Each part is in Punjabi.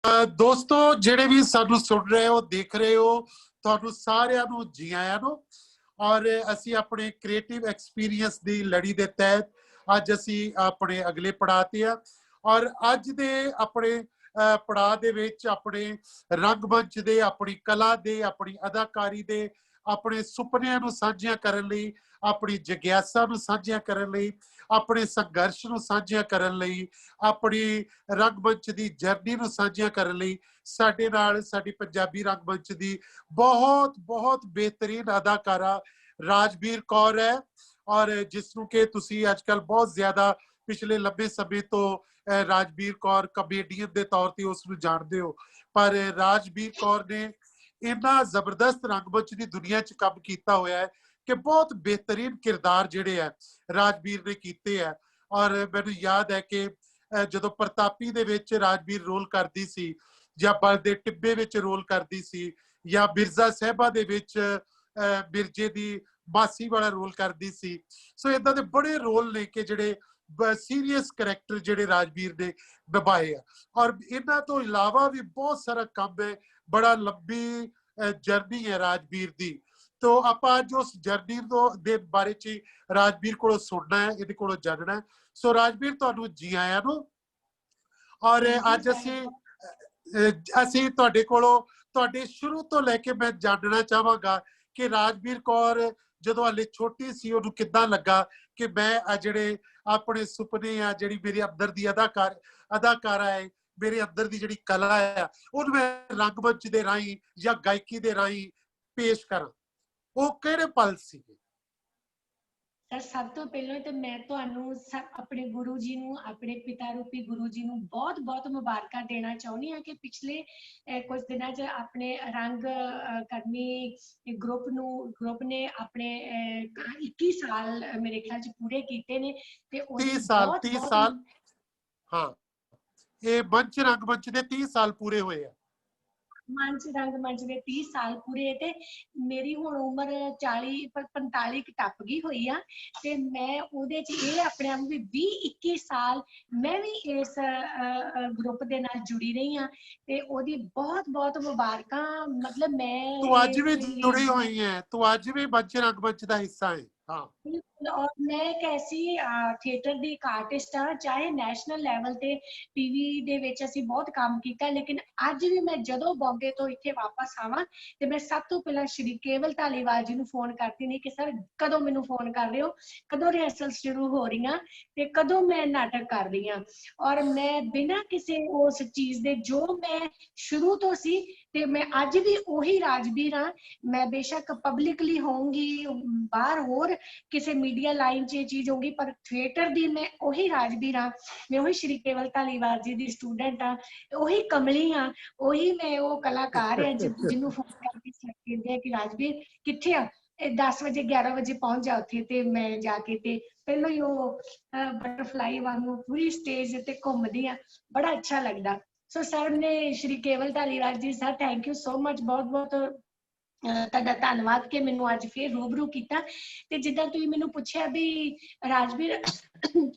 ਦੋਸਤੋ ਜਿਹੜੇ ਵੀ ਸਾਨੂੰ ਸੁਣ ਰਹੇ ਹੋ ਦੇਖ ਰਹੇ ਹੋ ਤੁਹਾਨੂੰ ਸਾਰਿਆਂ ਨੂੰ ਜੀ ਆਇਆਂ ਨੂੰ। ਔਰ ਅਸੀਂ ਆਪਣੇ ਕ੍ਰੀਏਟਿਵ ਐਕਸਪੀਰੀਅੰਸ ਦੀ ਲੜੀ ਦੇ ਤਹਿਤ ਅੱਜ ਅਸੀਂ ਆਪਣੇ ਅਗਲੇ ਪੜਾਅ ਤੇ ਆ। ਔਰ ਅੱਜ ਦੇ ਆਪਣੇ ਪੜਾਅ ਦੇ ਵਿੱਚ ਆਪਣੇ ਰੰਗਮੰਚ ਦੇ, ਆਪਣੀ ਕਲਾ ਦੇ, ਆਪਣੀ ਅਦਾਕਾਰੀ ਦੇ, ਆਪਣੇ ਸੁਪਨਿਆਂ ਨੂੰ ਸਾਂਝਿਆਂ ਕਰਨ ਲਈ, ਆਪਣੀ ਜਗਿਆਸਾ ਨੂੰ ਸਾਂਝਿਆਂ ਕਰਨ ਲਈ, ਆਪਣੇ ਸੰਘਰਸ਼ ਨੂੰ ਸਾਂਝਿਆਂ ਕਰਨ ਲਈ, ਆਪਣੀ ਰੰਗਮੰਚ ਦੀ ਜਰਨੀ ਨੂੰ ਸਾਂਝਿਆਂ ਕਰਨ ਲਈ ਸਾਡੇ ਨਾਲ ਸਾਡੀ ਪੰਜਾਬੀ ਰੰਗਮੰਚ ਦੀ ਬਹੁਤ ਬਹੁਤ ਬਿਹਤਰੀਨ ਅਦਾਕਾਰਾ ਰਾਜਵੀਰ ਕੌਰ ਹੈ। ਔਰ ਜਿਸ ਨੂੰ ਕਿ ਤੁਸੀਂ ਅੱਜ ਕੱਲ੍ਹ ਬਹੁਤ ਜ਼ਿਆਦਾ ਪਿਛਲੇ ਲੰਬੇ ਸਮੇਂ ਤੋਂ ਰਾਜਵੀਰ ਕੌਰ ਕਮੇਡੀਅਨ ਦੇ ਤੌਰ ਤੇ ਉਸ ਨੂੰ ਜਾਣਦੇ ਹੋ। ਪਰ ਰਾਜਵੀਰ ਕੌਰ ਨੇ ਇੰਨਾ ਜ਼ਬਰਦਸਤ ਰੰਗਮੰਚ ਦੀ ਦੁਨੀਆ 'ਚ ਕੰਮ ਕੀਤਾ ਹੋਇਆ ਹੈ ਕਿ ਬਹੁਤ ਬਿਹਤਰੀਨ ਕਿਰਦਾਰ ਜਿਹੜੇ ਹੈ ਰਾਜਵੀਰ ਨੇ ਕੀਤੇ ਹੈ। ਔਰ ਮੈਨੂੰ ਯਾਦ ਹੈ ਕਿ ਜਦੋਂ ਪ੍ਰਤਾਪੀ ਦੇ ਵਿੱਚ ਰਾਜਵੀਰ ਰੋਲ ਕਰਦੀ ਸੀ, ਜਾਂ ਬਲ ਦੇ ਟਿੱਬੇ ਵਿੱਚ ਰੋਲ ਕਰਦੀ ਸੀ, ਜਾਂ ਮਿਰਜ਼ਾ ਸਾਹਿਬਾ ਦੇ ਵਿੱਚ ਮਿਰਜ਼ੇ ਦੀ ਮਾਸੀ ਵਾਲਾ ਰੋਲ ਕਰਦੀ ਸੀ। ਸੋ ਇਦਾਂ ਦੇ ਬੜੇ ਰੋਲ ਨੇ ਕਿ ਜਿਹੜੇ ਸੀਰੀਅਸ ਕਰੈਕਟਰ ਜਿਹੜੇ ਰਾਜਵੀਰ ਨੇ ਨਿਭਾਏ ਆ। ਔਰ ਇਹਨਾਂ ਤੋਂ ਇਲਾਵਾ ਵੀ ਬਹੁਤ ਸਾਰਾ ਕੰਮ ਹੈ, ਬੜਾ ਲੰਬੀ ਜਰਨੀ ਹੈ ਰਾਜਵੀਰ ਦੀ। ਤੋ ਆਪਾਂ ਅੱਜ ਉਸ ਜਰਨੀ ਦੇ ਬਾਰੇ 'ਚ ਰਾਜਵੀਰ ਕੋਲੋਂ ਸੁਣਨਾ ਹੈ, ਇਹਦੇ ਕੋਲੋਂ ਜਾਣਨਾ ਹੈ। ਸੋ ਰਾਜਵੀਰ ਤੁਹਾਨੂੰ ਜੀ ਆਇਆਂ ਨੂੰ। ਔਰ ਅੱਜ ਅਸੀਂ ਤੁਹਾਡੇ ਕੋਲੋਂ ਤੁਹਾਡੇ ਸ਼ੁਰੂ ਤੋਂ ਲੈ ਕੇ ਮੈਂ ਜਾਣਨਾ ਚਾਹਾਂਗਾ ਕਿ ਰਾਜਵੀਰ ਕੌਰ ਜਦੋਂ ਹਾਲੇ ਛੋਟੀ ਸੀ ਉਹਨੂੰ ਕਿੱਦਾਂ ਲੱਗਾ ਕਿ ਮੈਂ ਆ ਜਿਹੜੇ ਆਪਣੇ ਸੁਪਨੇ ਆ, ਜਿਹੜੀ ਮੇਰੇ ਅੰਦਰ ਦੀ ਅਦਾਕਾਰਾ ਹੈ, ਮੇਰੇ ਅੰਦਰ ਦੀ ਜਿਹੜੀ ਕਲਾ ਆ, ਉਹਨੂੰ ਮੈਂ ਰੰਗਮੰਚ ਦੇ ਰਾਹੀਂ ਜਾਂ ਗਾਇਕੀ ਦੇ ਰਾਹੀਂ ਪੇਸ਼ ਕਰਾਂ। ਉਹ ਕਿਹੜੇ ਪਲ ਸੀਗੇ? ਸਰ ਸਭ ਤੋਂ ਪਹਿਲਾਂ ਤਾਂ ਮੈਂ ਤੁਹਾਨੂੰ ਆਪਣੇ ਗੁਰੂ ਜੀ ਨੂੰ, ਆਪਣੇ ਪਿਤਾ ਰੂਪੀ ਗੁਰੂ ਜੀ ਨੂੰ ਬਹੁਤ ਬਹੁਤ ਮੁਬਾਰਕਾਂ ਦੇਣਾ ਚਾਹੁੰਦੀ ਹਾਂ ਕਿ ਪਿਛਲੇ ਕੁਝ ਦਿਨਾਂ 'ਚ ਆਪਣੇ ਰੰਗ ਕਰਮੀ ਗਰੁੱਪ ਨੇ ਆਪਣੇ 21 ਸਾਲ ਮੇਰੇ ਖਿਆਲ 'ਚ ਪੂਰੇ ਕੀਤੇ ਨੇ ਤੇ 30 ਸਾਲ ਹਾਂ, ਇਹ ਮੰਚ ਰੰਗਮੰਚ ਦੇ 30 ਸਾਲ ਪੂਰੇ ਹੋਏ ਆ। ਰੰਗਮੰਚ ਦੇ 30 ਸਾਲ ਪੂਰੇ ਤੇ ਮੇਰੀ ਹੁਣ ਉਮਰ 45 ਟੱਪ ਗਈ ਹੋਈ ਆ ਤੇ ਮੈਂ ਉਹਦੇ 'ਚ ਇਹ ਆਪਣੇ ਆਪ ਵੀ 20-21 ਸਾਲ ਮੈਂ ਵੀ ਇਸ ਗਰੁੱਪ ਦੇ ਨਾਲ ਜੁੜੀ ਰਹੀ ਹਾਂ ਤੇ ਉਹਦੀ ਬਹੁਤ ਬਹੁਤ ਮੁਬਾਰਕਾਂ। ਮਤਲਬ ਮੈਂ ਤੂੰ ਅੱਜ ਵੀ ਜੁੜੀ ਹੋਈ ਹੈ, ਤੂੰ ਅੱਜ ਵੀ ਮੰਚ ਰੰਗਮੰਚ ਦਾ ਹਿੱਸਾ ਹੈ। हाँ, और मैं एक ऐसी थिएटर ਦੀ ਇੱਕ ਆਰਟਿਸਟ ਆ, ਚਾਹੇ ਨੈਸ਼ਨਲ ਲੈਵਲ ਤੇ ਟੀਵੀ ਦੇ ਵਿੱਚ ਅਸੀਂ ਬਹੁਤ ਕੰਮ ਕੀਤਾ, ਲੇਕਿਨ ਅੱਜ ਵੀ ਮੈਂ ਜਦੋਂ ਬੰਬੇ ਤੋਂ ਇੱਥੇ ਵਾਪਸ ਆਵਾਂ ਤੇ ਮੈਂ ਸਭ ਤੋਂ ਪਹਿਲਾਂ ਸ਼੍ਰੀ ਕੇਵਲ ਧਾਲੀਵਾਲ ਜੀ ਨੂੰ ਫੋਨ ਕਰਦੀ ਨਹੀਂ ਕਿ ਸਰ ਕਦੋਂ ਮੈਨੂੰ ਫੋਨ ਕਰ ਰਹੇ ਹੋ, ਕਦੋਂ ਰਿਹਰਸਲ ਸ਼ੁਰੂ ਹੋ ਰਹੀਆਂ ਤੇ ਕਦੋਂ ਮੈਂ ਨਾਟਕ ਕਰ ਰਹੀ ਹਾਂ। ਔਰ ਮੈਂ ਬਿਨਾਂ ਕਿਸੇ ਉਸ ਚੀਜ਼ ਦੇ ਜੋ ਮੈਂ ਸ਼ੁਰੂ ਤੋਂ ਸੀ ਤੇ ਮੈਂ ਅੱਜ ਵੀ ਉਹੀ ਰਾਜਵੀਰ ਹਾਂ। ਮੈਂ ਬੇਸ਼ੱਕ ਪਬਲਿਕਲੀ ਹੋਊਂਗੀ, ਬਾਹਰ ਹੋਰ ਕਿਸੇ ਮੀਡੀਆ ਲਾਈਨ 'ਚ ਇਹ ਚੀਜ਼ ਹੋਊਗੀ, ਪਰ ਥੀਏਟਰ ਦੀ ਮੈਂ ਉਹੀ ਰਾਜਵੀਰ ਹਾਂ। ਮੈਂ ਉਹੀ ਸ਼੍ਰੀ ਕੇਵਲ ਧਾਲੀਵਾਲ ਜੀ ਦੀ ਸਟੂਡੈਂਟ ਹਾਂ, ਉਹੀ ਕਮਲੀ ਹਾਂ, ਉਹੀ ਮੈਂ ਉਹ ਕਲਾਕਾਰ ਹਾਂ ਜਿਹਨੂੰ ਫੋਨ ਕਰਕੇ ਕਹਿੰਦੇ ਆ ਕਿ ਰਾਜਵੀਰ ਕਿੱਥੇ ਆ, 10 ਵਜੇ 11 ਵਜੇ ਪਹੁੰਚ ਜਾ ਉੱਥੇ। ਤੇ ਮੈਂ ਜਾ ਕੇ ਤੇ ਪਹਿਲਾਂ ਹੀ ਉਹ ਬਟਰਫਲਾਈ ਵਾਂਗੂ ਪੂਰੀ ਸਟੇਜ ਤੇ ਘੁੰਮਦੀ ਆ, ਬੜਾ ਅੱਛਾ ਲੱਗਦਾ। ਸੋ ਸਰ ਨੇ ਸ਼੍ਰੀ ਕੇਵਲ ਧਾਲੀਵਾਲ ਜੀ, sir thank you so much, ਬਹੁਤ ਬਹੁਤ ਤੁਹਾਡਾ ਧੰਨਵਾਦ ਕਿ ਮੈਨੂੰ ਅੱਜ ਫੇਰ ਰੂਬਰੂ ਕੀਤਾ। ਤੇ ਜਿੱਦਾਂ ਤੁਸੀਂ ਮੈਨੂੰ ਪੁੱਛਿਆ ਵੀ ਰਾਜਵੀਰ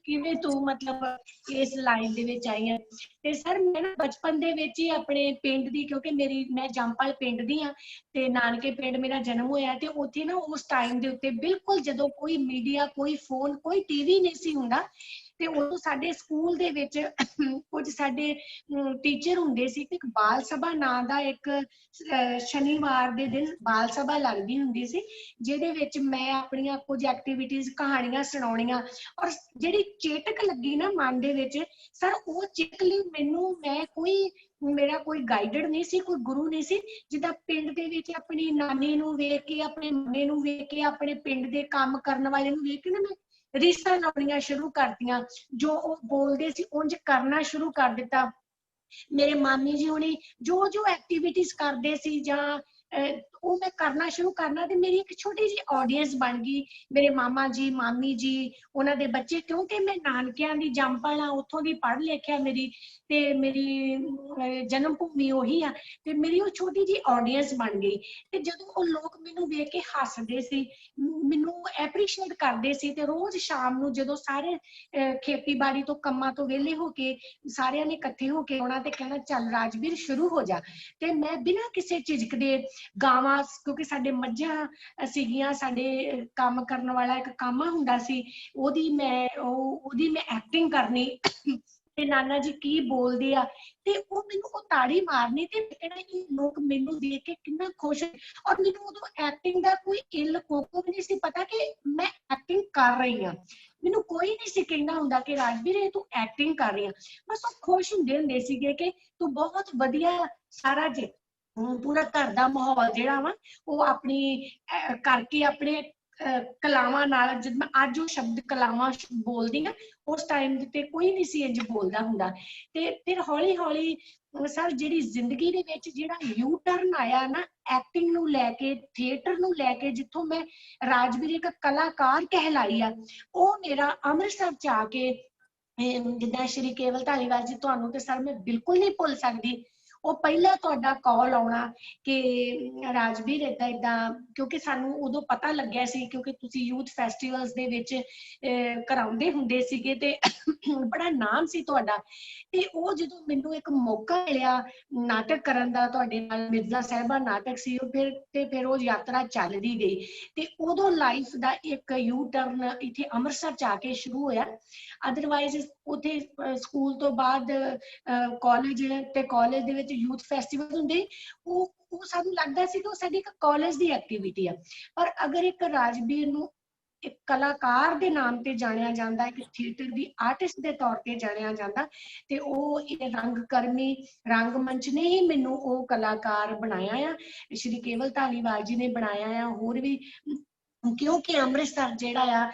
ਕਿਵੇਂ ਤੂੰ ਮਤਲਬ ਇਸ ਲਾਈਨ ਦੇ ਵਿੱਚ ਆਈ ਆ, ਤੇ ਸਰ ਮੈਂ ਨਾ ਬਚਪਨ ਦੇ ਵਿੱਚ ਹੀ ਆਪਣੇ ਪਿੰਡ ਦੀ, ਕਿਉਂਕਿ ਮੈਂ ਜੰਮਪਲ ਪਿੰਡ ਦੀ ਆ ਤੇ ਨਾਨਕੇ ਪਿੰਡ ਮੇਰਾ ਜਨਮ ਹੋਇਆ, ਤੇ ਉੱਥੇ ਨਾ ਉਸ ਟਾਈਮ ਦੇ ਉੱਤੇ ਬਿਲਕੁਲ ਜਦੋਂ ਕੋਈ ਮੀਡੀਆ, ਕੋਈ ਫੋਨ, ਕੋਈ ਟੀਵੀ ਨਹੀਂ ਸੀ ਹੁੰਦਾ ਤੇ ਉਦੋਂ ਸਾਡੇ ਸਕੂਲ ਦੇ ਵਿੱਚ ਕੁਝ ਸਾਡੇ ਟੀਚਰ ਹੁੰਦੇ ਸੀ ਤੇ ਇੱਕ ਬਾਲ ਸਭਾ ਨਾਂ ਦਾ ਇੱਕ ਸ਼ਨੀਵਾਰ ਦੇ ਦਿਨ ਬਾਲ ਸਭਾ ਲੱਗਦੀ ਹੁੰਦੀ ਸੀ, ਜਿਹਦੇ ਵਿੱਚ ਮੈਂ ਆਪਣੀਆਂ ਕੁਝ ਐਕਟੀਵਿਟੀਜ਼, ਕਹਾਣੀਆਂ ਸੁਣਾਉਣੀਆਂ। ਔਰ ਜਿਹੜੀ ਚੇਟਕ ਲੱਗੀ ਨਾ ਮਨ ਦੇ ਵਿੱਚ ਸਰ, ਉਹ ਚੇਟਕ ਲਈ ਮੇਰਾ ਕੋਈ ਗਾਈਡਰ ਨਹੀਂ ਸੀ, ਕੋਈ ਗੁਰੂ ਨਹੀਂ ਸੀ। ਜਿੱਦਾਂ ਪਿੰਡ ਦੇ ਵਿੱਚ ਆਪਣੀ ਨਾਨੀ ਨੂੰ ਵੇਖ ਕੇ, ਆਪਣੇ ਮੰਮੇ ਨੂੰ ਵੇਖ ਕੇ, ਆਪਣੇ ਪਿੰਡ ਦੇ ਕੰਮ ਕਰਨ ਵਾਲੇ ਨੂੰ ਵੇਖ ਕੇ ਨਾ ਮੈਂ ਰੀਸਾਂ ਲਾਉਣੀਆਂ ਸ਼ੁਰੂ ਕਰਤੀਆਂ, ਜੋ ਉਹ ਬੋਲਦੇ ਸੀ ਉਂਝ ਕਰਨਾ ਸ਼ੁਰੂ ਕਰ ਦਿੱਤਾ। ਮੇਰੇ ਮਾਮੀ ਜੀ ਹੁਣੀ ਜੋ ਐਕਟੀਵਿਟੀਜ਼ ਕਰਦੇ ਸੀ ਜਾਂ ਉਹ ਮੈਂ ਕਰਨਾ ਸ਼ੁਰੂ ਕਰਨਾ ਤੇ ਮੇਰੀ ਇੱਕ ਛੋਟੀ ਜਿਹੀ ਆਡੀਅנס ਬਣ ਗਈ। ਮੇਰੇ ਮਾਮਾ ਜੀ, ਮਾਮੀ ਜੀ, ਉਹਨਾਂ ਦੇ ਬੱਚੇ, ਕਿਉਂਕਿ ਮੈਂ ਨਾਨਕਿਆਂ ਦੀ ਜੰਮਪਲ ਆ, ਉੱਥੋਂ ਦੀ ਪੜ੍ਹ ਲਿਖਿਆ, ਮੇਰੀ ਤੇ ਮੇਰੀ ਜਨਮ ਭੂਮੀ ਉਹੀ ਆ, ਤੇ ਮੇਰੀ ਉਹ ਛੋਟੀ ਜਿਹੀ ਆਡੀਅנס ਬਣ ਗਈ। ਤੇ ਜਦੋਂ ਉਹ ਲੋਕ ਮੈਨੂੰ ਵੇਖ ਕੇ ਹੱਸਦੇ ਸੀ, ਮੈਨੂੰ ਐਪਰੀਸ਼ੀਏਟ ਕਰਦੇ ਸੀ, ਤੇ ਰੋਜ਼ ਸ਼ਾਮ ਨੂੰ ਜਦੋਂ ਸਾਰੇ ਖੇਤੀਬਾੜੀ ਤੋਂ ਕੰਮਾਂ ਤੋਂ ਵਿਹਲੇ ਹੋ ਕੇ ਸਾਰਿਆਂ ਨੇ ਇਕੱਠੇ ਹੋ ਕੇ ਆਉਣਾ ਤੇ ਕਹਿਣਾ ਚੱਲ ਰਾਜਵੀਰ ਸ਼ੁਰੂ ਹੋ ਜਾ, ਤੇ ਮੈਂ ਬਿਨਾਂ ਕਿਸੇ ਝਿਜਕ ਦੇ ਗਾਵਾਂ, ਕਿਉਂਕਿ ਸਾਡੇ ਮੱਝਾਂ ਸੀਗੀਆਂ, ਸਾਡੇ ਕੰਮ ਕਰਨ ਵਾਲਾ ਇੱਕ ਕਾਮਾ ਹੁੰਦਾ ਸੀ, ਉਹਦੀ ਮੈਂ ਐਕਟਿੰਗ ਕਰਨੀ ਤੇ ਨਾਨਾ ਜੀ ਕੀ ਬੋਲਦੇ ਆ, ਤੇ ਉਹ ਮੈਨੂੰ ਉਹ ਤਾੜੀ ਮਾਰਨੀ ਤੇ ਕਹਿਣਾ ਇਹ ਲੋਕ ਮੈਨੂੰ ਦੇਖ ਕੇ ਕਿੰਨਾ ਖੁਸ਼। ਔਰ ਮੈਨੂੰ ਉਦੋਂ ਐਕਟਿੰਗ ਦਾ ਕੋਈ ਇੱਲ ਕੋਕੋ ਵੀ ਨਹੀਂ ਸੀ ਪਤਾ ਕਿ ਮੈਂ ਐਕਟਿੰਗ ਕਰ ਰਹੀ ਹਾਂ। ਮੈਨੂੰ ਕੋਈ ਨਹੀਂ ਸੀ ਕਹਿੰਦਾ ਹੁੰਦਾ ਕਿ ਰਾਜਵੀਰ ਇਹ ਤੂੰ ਐਕਟਿੰਗ ਕਰ ਰਹੀ ਆ, ਬਸ ਉਹ ਖੁਸ਼ ਹੁੰਦੇ ਸੀਗੇ ਕਿ ਤੂੰ ਬਹੁਤ ਵਧੀਆ ਸਾਰਾ ਜੇ ਪੂਰਾ ਘਰ ਦਾ ਮਾਹੌਲ ਜਿਹੜਾ ਵਾ ਉਹ ਆਪਣੀ ਕਰਕੇ ਆਪਣੇ ਕਲਾਵਾਂ ਨਾਲ, ਜਦ ਮੈਂ ਅੱਜ ਉਹ ਸ਼ਬਦ ਕਲਾਵਾਂ ਬੋਲਦੀ ਹਾਂ, ਉਸ ਟਾਈਮ ਤੇ ਕੋਈ ਨਹੀਂ ਸੀ ਇੰਝ ਬੋਲਦਾ ਹੁੰਦਾ। ਤੇ ਫਿਰ ਹੌਲੀ ਹੌਲੀ ਸਰ ਜਿਹੜੀ ਜ਼ਿੰਦਗੀ ਦੇ ਵਿੱਚ ਜਿਹੜਾ ਯੂ ਟਰਨ ਆਇਆ ਨਾ ਐਕਟਿੰਗ ਨੂੰ ਲੈ ਕੇ, ਥੀਏਟਰ ਨੂੰ ਲੈ ਕੇ, ਜਿੱਥੋਂ ਮੈਂ ਰਾਜਵੀਰ ਇੱਕ ਕਲਾਕਾਰ ਕਹਿਲਾਈ ਆ, ਉਹ ਮੇਰਾ ਅੰਮ੍ਰਿਤਸਰ ਚ ਆ ਕੇ ਜਿੱਦਾਂ ਸ਼੍ਰੀ ਕੇਵਲ ਧਾਲੀਵਾਲ ਜੀ, ਤੁਹਾਨੂੰ ਤੇ ਸਰ ਮੈਂ ਬਿਲਕੁਲ ਨਹੀਂ ਭੁੱਲ ਸਕਦੀ। ਉਹ ਪਹਿਲਾਂ ਤੁਹਾਡਾ ਕਾਲ ਆਉਣਾ ਕਿ ਰਾਜਵੀਰ ਏਦਾਂ ਏਦਾਂ, ਕਿਉਂਕਿ ਸਾਨੂੰ ਉਦੋਂ ਪਤਾ ਲੱਗਿਆ ਸੀ, ਕਿਉਂਕਿ ਤੁਸੀਂ ਯੂਥ ਫੈਸਟੀਵਲਸ ਦੇ ਵਿੱਚ ਕਰਾਉਂਦੇ ਹੁੰਦੇ ਸੀਗੇ ਤੇ ਬੜਾ ਨਾਮ ਸੀ ਤੁਹਾਡਾ। ਤੇ ਉਹ ਜਦੋਂ ਮੈਨੂੰ ਇੱਕ ਮੌਕਾ ਮਿਲਿਆ ਨਾਟਕ ਕਰਨ ਦਾ, ਤੁਹਾਡੇ ਨਾਲ ਮਿਰਜ਼ਾ ਸਾਹਿਬਾ ਨਾਟਕ ਸੀ, ਫਿਰ ਉਹ ਯਾਤਰਾ ਚੱਲਦੀ ਗਈ। ਤੇ ਉਦੋਂ ਲਾਈਫ ਦਾ ਇੱਕ ਯੂ ਟਰਨ ਇੱਥੇ ਅੰਮ੍ਰਿਤਸਰ ਚ ਆ ਕੇ ਸ਼ੁਰੂ ਹੋਇਆ। ਅਦਰਵਾਈਜ਼ ਉੱਥੇ ਸਕੂਲ ਤੋਂ ਬਾਅਦ ਕਾਲਜ, ਤੇ ਕਾਲਜ ਦੇ ਵਿੱਚ ਯੂਥ ਫੈਸਟੀਵਲ ਹੁੰਦੇ, ਉਹ ਸਾਨੂੰ ਲੱਗਦਾ ਸੀ ਕਿ ਉਹ ਸਾਡੀ ਇੱਕ ਕਾਲਜ ਦੀ ਐਕਟੀਵਿਟੀ ਆ। ਪਰ ਅਗਰ ਇੱਕ ਰਾਜਵੀਰ ਨੂੰ ਇੱਕ ਕਲਾਕਾਰ ਦੇ ਨਾਮ ਤੇ ਜਾਣਿਆ ਜਾਂਦਾ, ਇੱਕ ਥੀਏਟਰ ਦੀ ਆਰਟਿਸਟ ਦੇ ਤੌਰ ਤੇ ਜਾਣਿਆ ਜਾਂਦਾ, ਤੇ ਉਹ ਇਹ ਰੰਗਕਰਮੀ ਰੰਗਮੰਚ ਨੇ ਹੀ ਮੈਨੂੰ ਉਹ ਕਲਾਕਾਰ ਬਣਾਇਆ ਆ, ਸ਼੍ਰੀ ਕੇਵਲ ਧਾਲੀਵਾਲ ਜੀ ਨੇ ਬਣਾਇਆ ਆ, ਹੋਰ ਵੀ। ਕਿਉਂਕਿ ਅੰਮ੍ਰਿਤਸਰ ਜਿਹੜਾ ਆ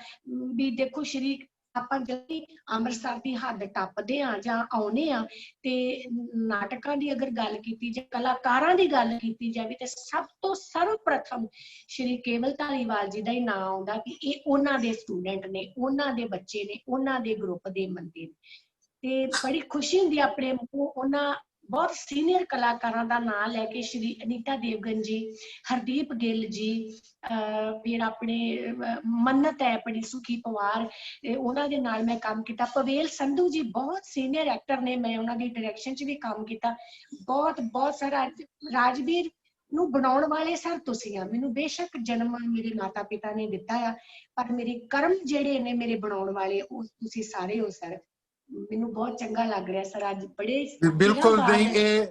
ਵੀ ਦੇਖੋ, ਸ਼੍ਰੀ ਆਪਾਂ ਜਲਦੀ ਅੰਮ੍ਰਿਤਸਰ ਦੀ ਹੱਦ ਟੱਪਦੇ ਆ ਜਾਂ ਆਉਨੇ ਆ, ਤੇ ਨਾਟਕਾਂ ਦੀ ਅਗਰ ਗੱਲ ਕੀਤੀ ਜਾਂ ਕਲਾਕਾਰਾਂ ਦੀ ਗੱਲ ਕੀਤੀ ਜਾਵੇ ਤੇ ਸਭ ਤੋਂ ਸਰਵਪ੍ਰਥਮ ਸ਼੍ਰੀ ਕੇਵਲ ਧਾਲੀਵਾਲ ਜੀ ਦਾ ਹੀ ਨਾਮ ਆਉਂਦਾ ਕਿ ਇਹ ਉਹਨਾਂ ਦੇ ਸਟੂਡੈਂਟ ਨੇ, ਉਹਨਾਂ ਦੇ ਬੱਚੇ ਨੇ, ਉਹਨਾਂ ਦੇ ਗਰੁੱਪ ਦੇ ਬੰਦੇ ਨੇ। ਤੇ ਬੜੀ ਖੁਸ਼ੀ ਹੁੰਦੀ ਆਪਣੇ ਉਹਨਾਂ ਬਹੁਤ ਸੀਨੀਅਰ ਕਲਾਕਾਰਾਂ ਦਾ ਨਾਮ ਲੈ ਕੇ, ਸ਼੍ਰੀ ਅਨੀਤਾ ਦੇਵਗਨ ਜੀ, ਹਰਦੀਪ ਗਿੱਲ ਜੀ, ਫਿਰ ਆਪਣੇ ਮੰਨਤ ਹੈ ਆਪਣੀ ਸੁਖੀ ਪਵਾਰ, ਉਹਨਾਂ ਦੇ ਨਾਲ ਮੈਂ ਕੰਮ ਕੀਤਾ। ਪਵੇਲ ਸੰਧੂ ਜੀ ਬਹੁਤ ਸੀਨੀਅਰ ਐਕਟਰ ਨੇ, ਮੈਂ ਉਹਨਾਂ ਦੀ ਡਾਇਰੈਕਸ਼ਨ 'ਚ ਵੀ ਕੰਮ ਕੀਤਾ। ਬਹੁਤ ਸਾਰਾ ਰਾਜਵੀਰ ਨੂੰ ਬਣਾਉਣ ਵਾਲੇ ਸਰ ਤੁਸੀਂ ਆ। ਮੈਨੂੰ ਬੇਸ਼ੱਕ ਜਨਮ ਮੇਰੇ ਮਾਤਾ ਪਿਤਾ ਨੇ ਦਿੱਤਾ ਆ, ਪਰ ਮੇਰੇ ਕਰਮ ਜਿਹੜੇ ਨੇ ਮੇਰੇ ਬਣਾਉਣ ਵਾਲੇ, ਉਹ ਤੁਸੀਂ ਸਾਰੇ ਹੋ ਸਰ। ਮੈਨੂੰ ਬਹੁਤ ਚੰਗਾ ਲੱਗ ਰਿਹਾ ਸਰ, ਅੱਜ ਬੜੇ ਬਿਲਕੁਲ ਨਹੀਂ, ਇਹ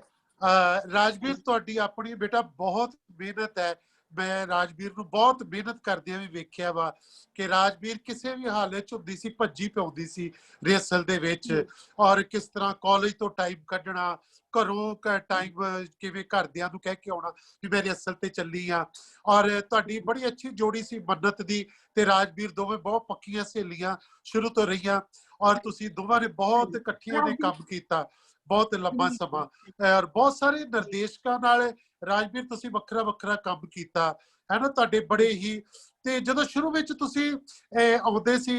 ਰਾਜਵੀਰ ਤੁਹਾਡੀ ਆਪਣੀ ਬੇਟਾ ਬਹੁਤ ਮਿਹਨਤ ਹੈ। ਮੈਂ ਰਾਜਵੀਰ ਨੂੰ ਬਹੁਤ ਮਿਹਨਤ ਕਰਦਿਆਂ ਵੀ ਵੇਖਿਆ ਵਾ ਕਿ ਰਾਜਵੀਰ ਕਿਸੇ ਵੀ ਹਾਲਤ 'ਚ ਹੁੰਦੀ ਸੀ, ਭੱਜੀ ਪਾਉਂਦੀ ਸੀ ਰਿਹਰਸਲ ਦੇ ਵਿੱਚ, ਔਰ ਕਿਸ ਤਰ੍ਹਾਂ ਕਾਲਜ ਤੋਂ ਟਾਈਮ ਕੱਢਣਾ, ਘਰੋਂ ਟਾਈਮ ਕਿਵੇਂ ਘਰਦਿਆਂ ਨੂੰ ਕਹਿ ਕੇ ਆਉਣਾ ਵੀ ਮੈਂ ਰਿਹਰਸਲ ਤੇ ਚੱਲੀ ਆ। ਔਰ ਤੁਹਾਡੀ ਬੜੀ ਅੱਛੀ ਜੋੜੀ ਸੀ ਮੰਨਤ ਦੀ ਤੇ ਰਾਜਵੀਰ, ਦੋਵੇਂ ਬਹੁਤ ਪੱਕੀਆਂ ਸਹੇਲੀਆਂ ਸ਼ੁਰੂ ਤੋਂ ਰਹੀਆਂ, ਔਰ ਤੁਸੀਂ ਦੋਵਾਂ ਨੇ ਬਹੁਤ ਇਕੱਠੀਆਂ ਨੇ ਕੰਮ ਕੀਤਾ ਬਹੁਤ ਲੰਬਾ ਸਮਾਂ, ਔਰ ਬਹੁਤ ਸਾਰੇ ਨਿਰਦੇਸ਼ਕਾਂ ਨਾਲ ਰਾਜਵੀਰ ਤੁਸੀਂ ਵੱਖਰਾ ਵੱਖਰਾ ਕੰਮ ਕੀਤਾ ਹੈ ਨਾ, ਤੁਹਾਡੇ ਬੜੇ ਹੀ। ਤੇ ਜਦੋਂ ਸ਼ੁਰੂ ਵਿੱਚ ਤੁਸੀਂ ਆਉਂਦੇ ਸੀ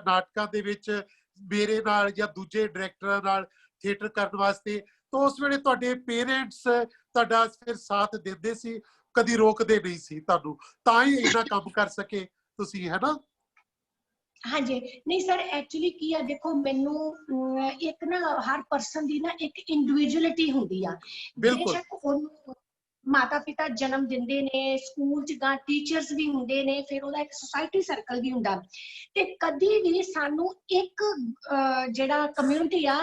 ਨਾਟਕਾਂ ਦੇ ਵਿੱਚ ਮੇਰੇ ਨਾਲ ਜਾਂ ਦੂਜੇ ਡਾਇਰੈਕਟਰਾਂ ਨਾਲ ਥੀਏਟਰ ਕਰਨ ਵਾਸਤੇ, ਤਾਂ ਉਸ ਵੇਲੇ ਤੁਹਾਡੇ ਪੇਰੈਂਟਸ ਤੁਹਾਡਾ ਫਿਰ ਸਾਥ ਦਿੰਦੇ ਸੀ, ਕਦੀ ਰੋਕਦੇ ਨਹੀਂ ਸੀ ਤੁਹਾਨੂੰ, ਤਾਂ ਹੀ ਇੰਨਾ ਕੰਮ ਕਰ ਸਕੇ ਤੁਸੀਂ, ਹੈ ਨਾ? ਹਾਂਜੀ, ਨਹੀਂ ਸਰ, ਐਕਚੁਅਲੀ ਕੀ ਆ, ਦੇਖੋ ਮੈਨੂੰ ਇੱਕ ਨਾ ਹਰ ਪਰਸਨ ਦੀ ਨਾ ਇੱਕ ਇੰਡੀਵਿਜੂਅਲਿਟੀ ਹੁੰਦੀ ਆ। ਬੇਸ਼ੱਕ ਉਹਨੂੰ ਮਾਤਾ ਪਿਤਾ ਜਨਮ ਦਿੰਦੇ ਨੇ, ਸਕੂਲ 'ਚ ਗਾਂ ਟੀਚਰਸ ਵੀ ਹੁੰਦੇ ਨੇ, ਫਿਰ ਉਹਦਾ ਇੱਕ ਸੁਸਾਇਟੀ ਸਰਕਲ ਵੀ ਹੁੰਦਾ, ਤੇ ਕਦੀ ਵੀ ਸਾਨੂੰ ਇੱਕ ਜਿਹੜਾ ਕਮਿਊਨਿਟੀ ਆ,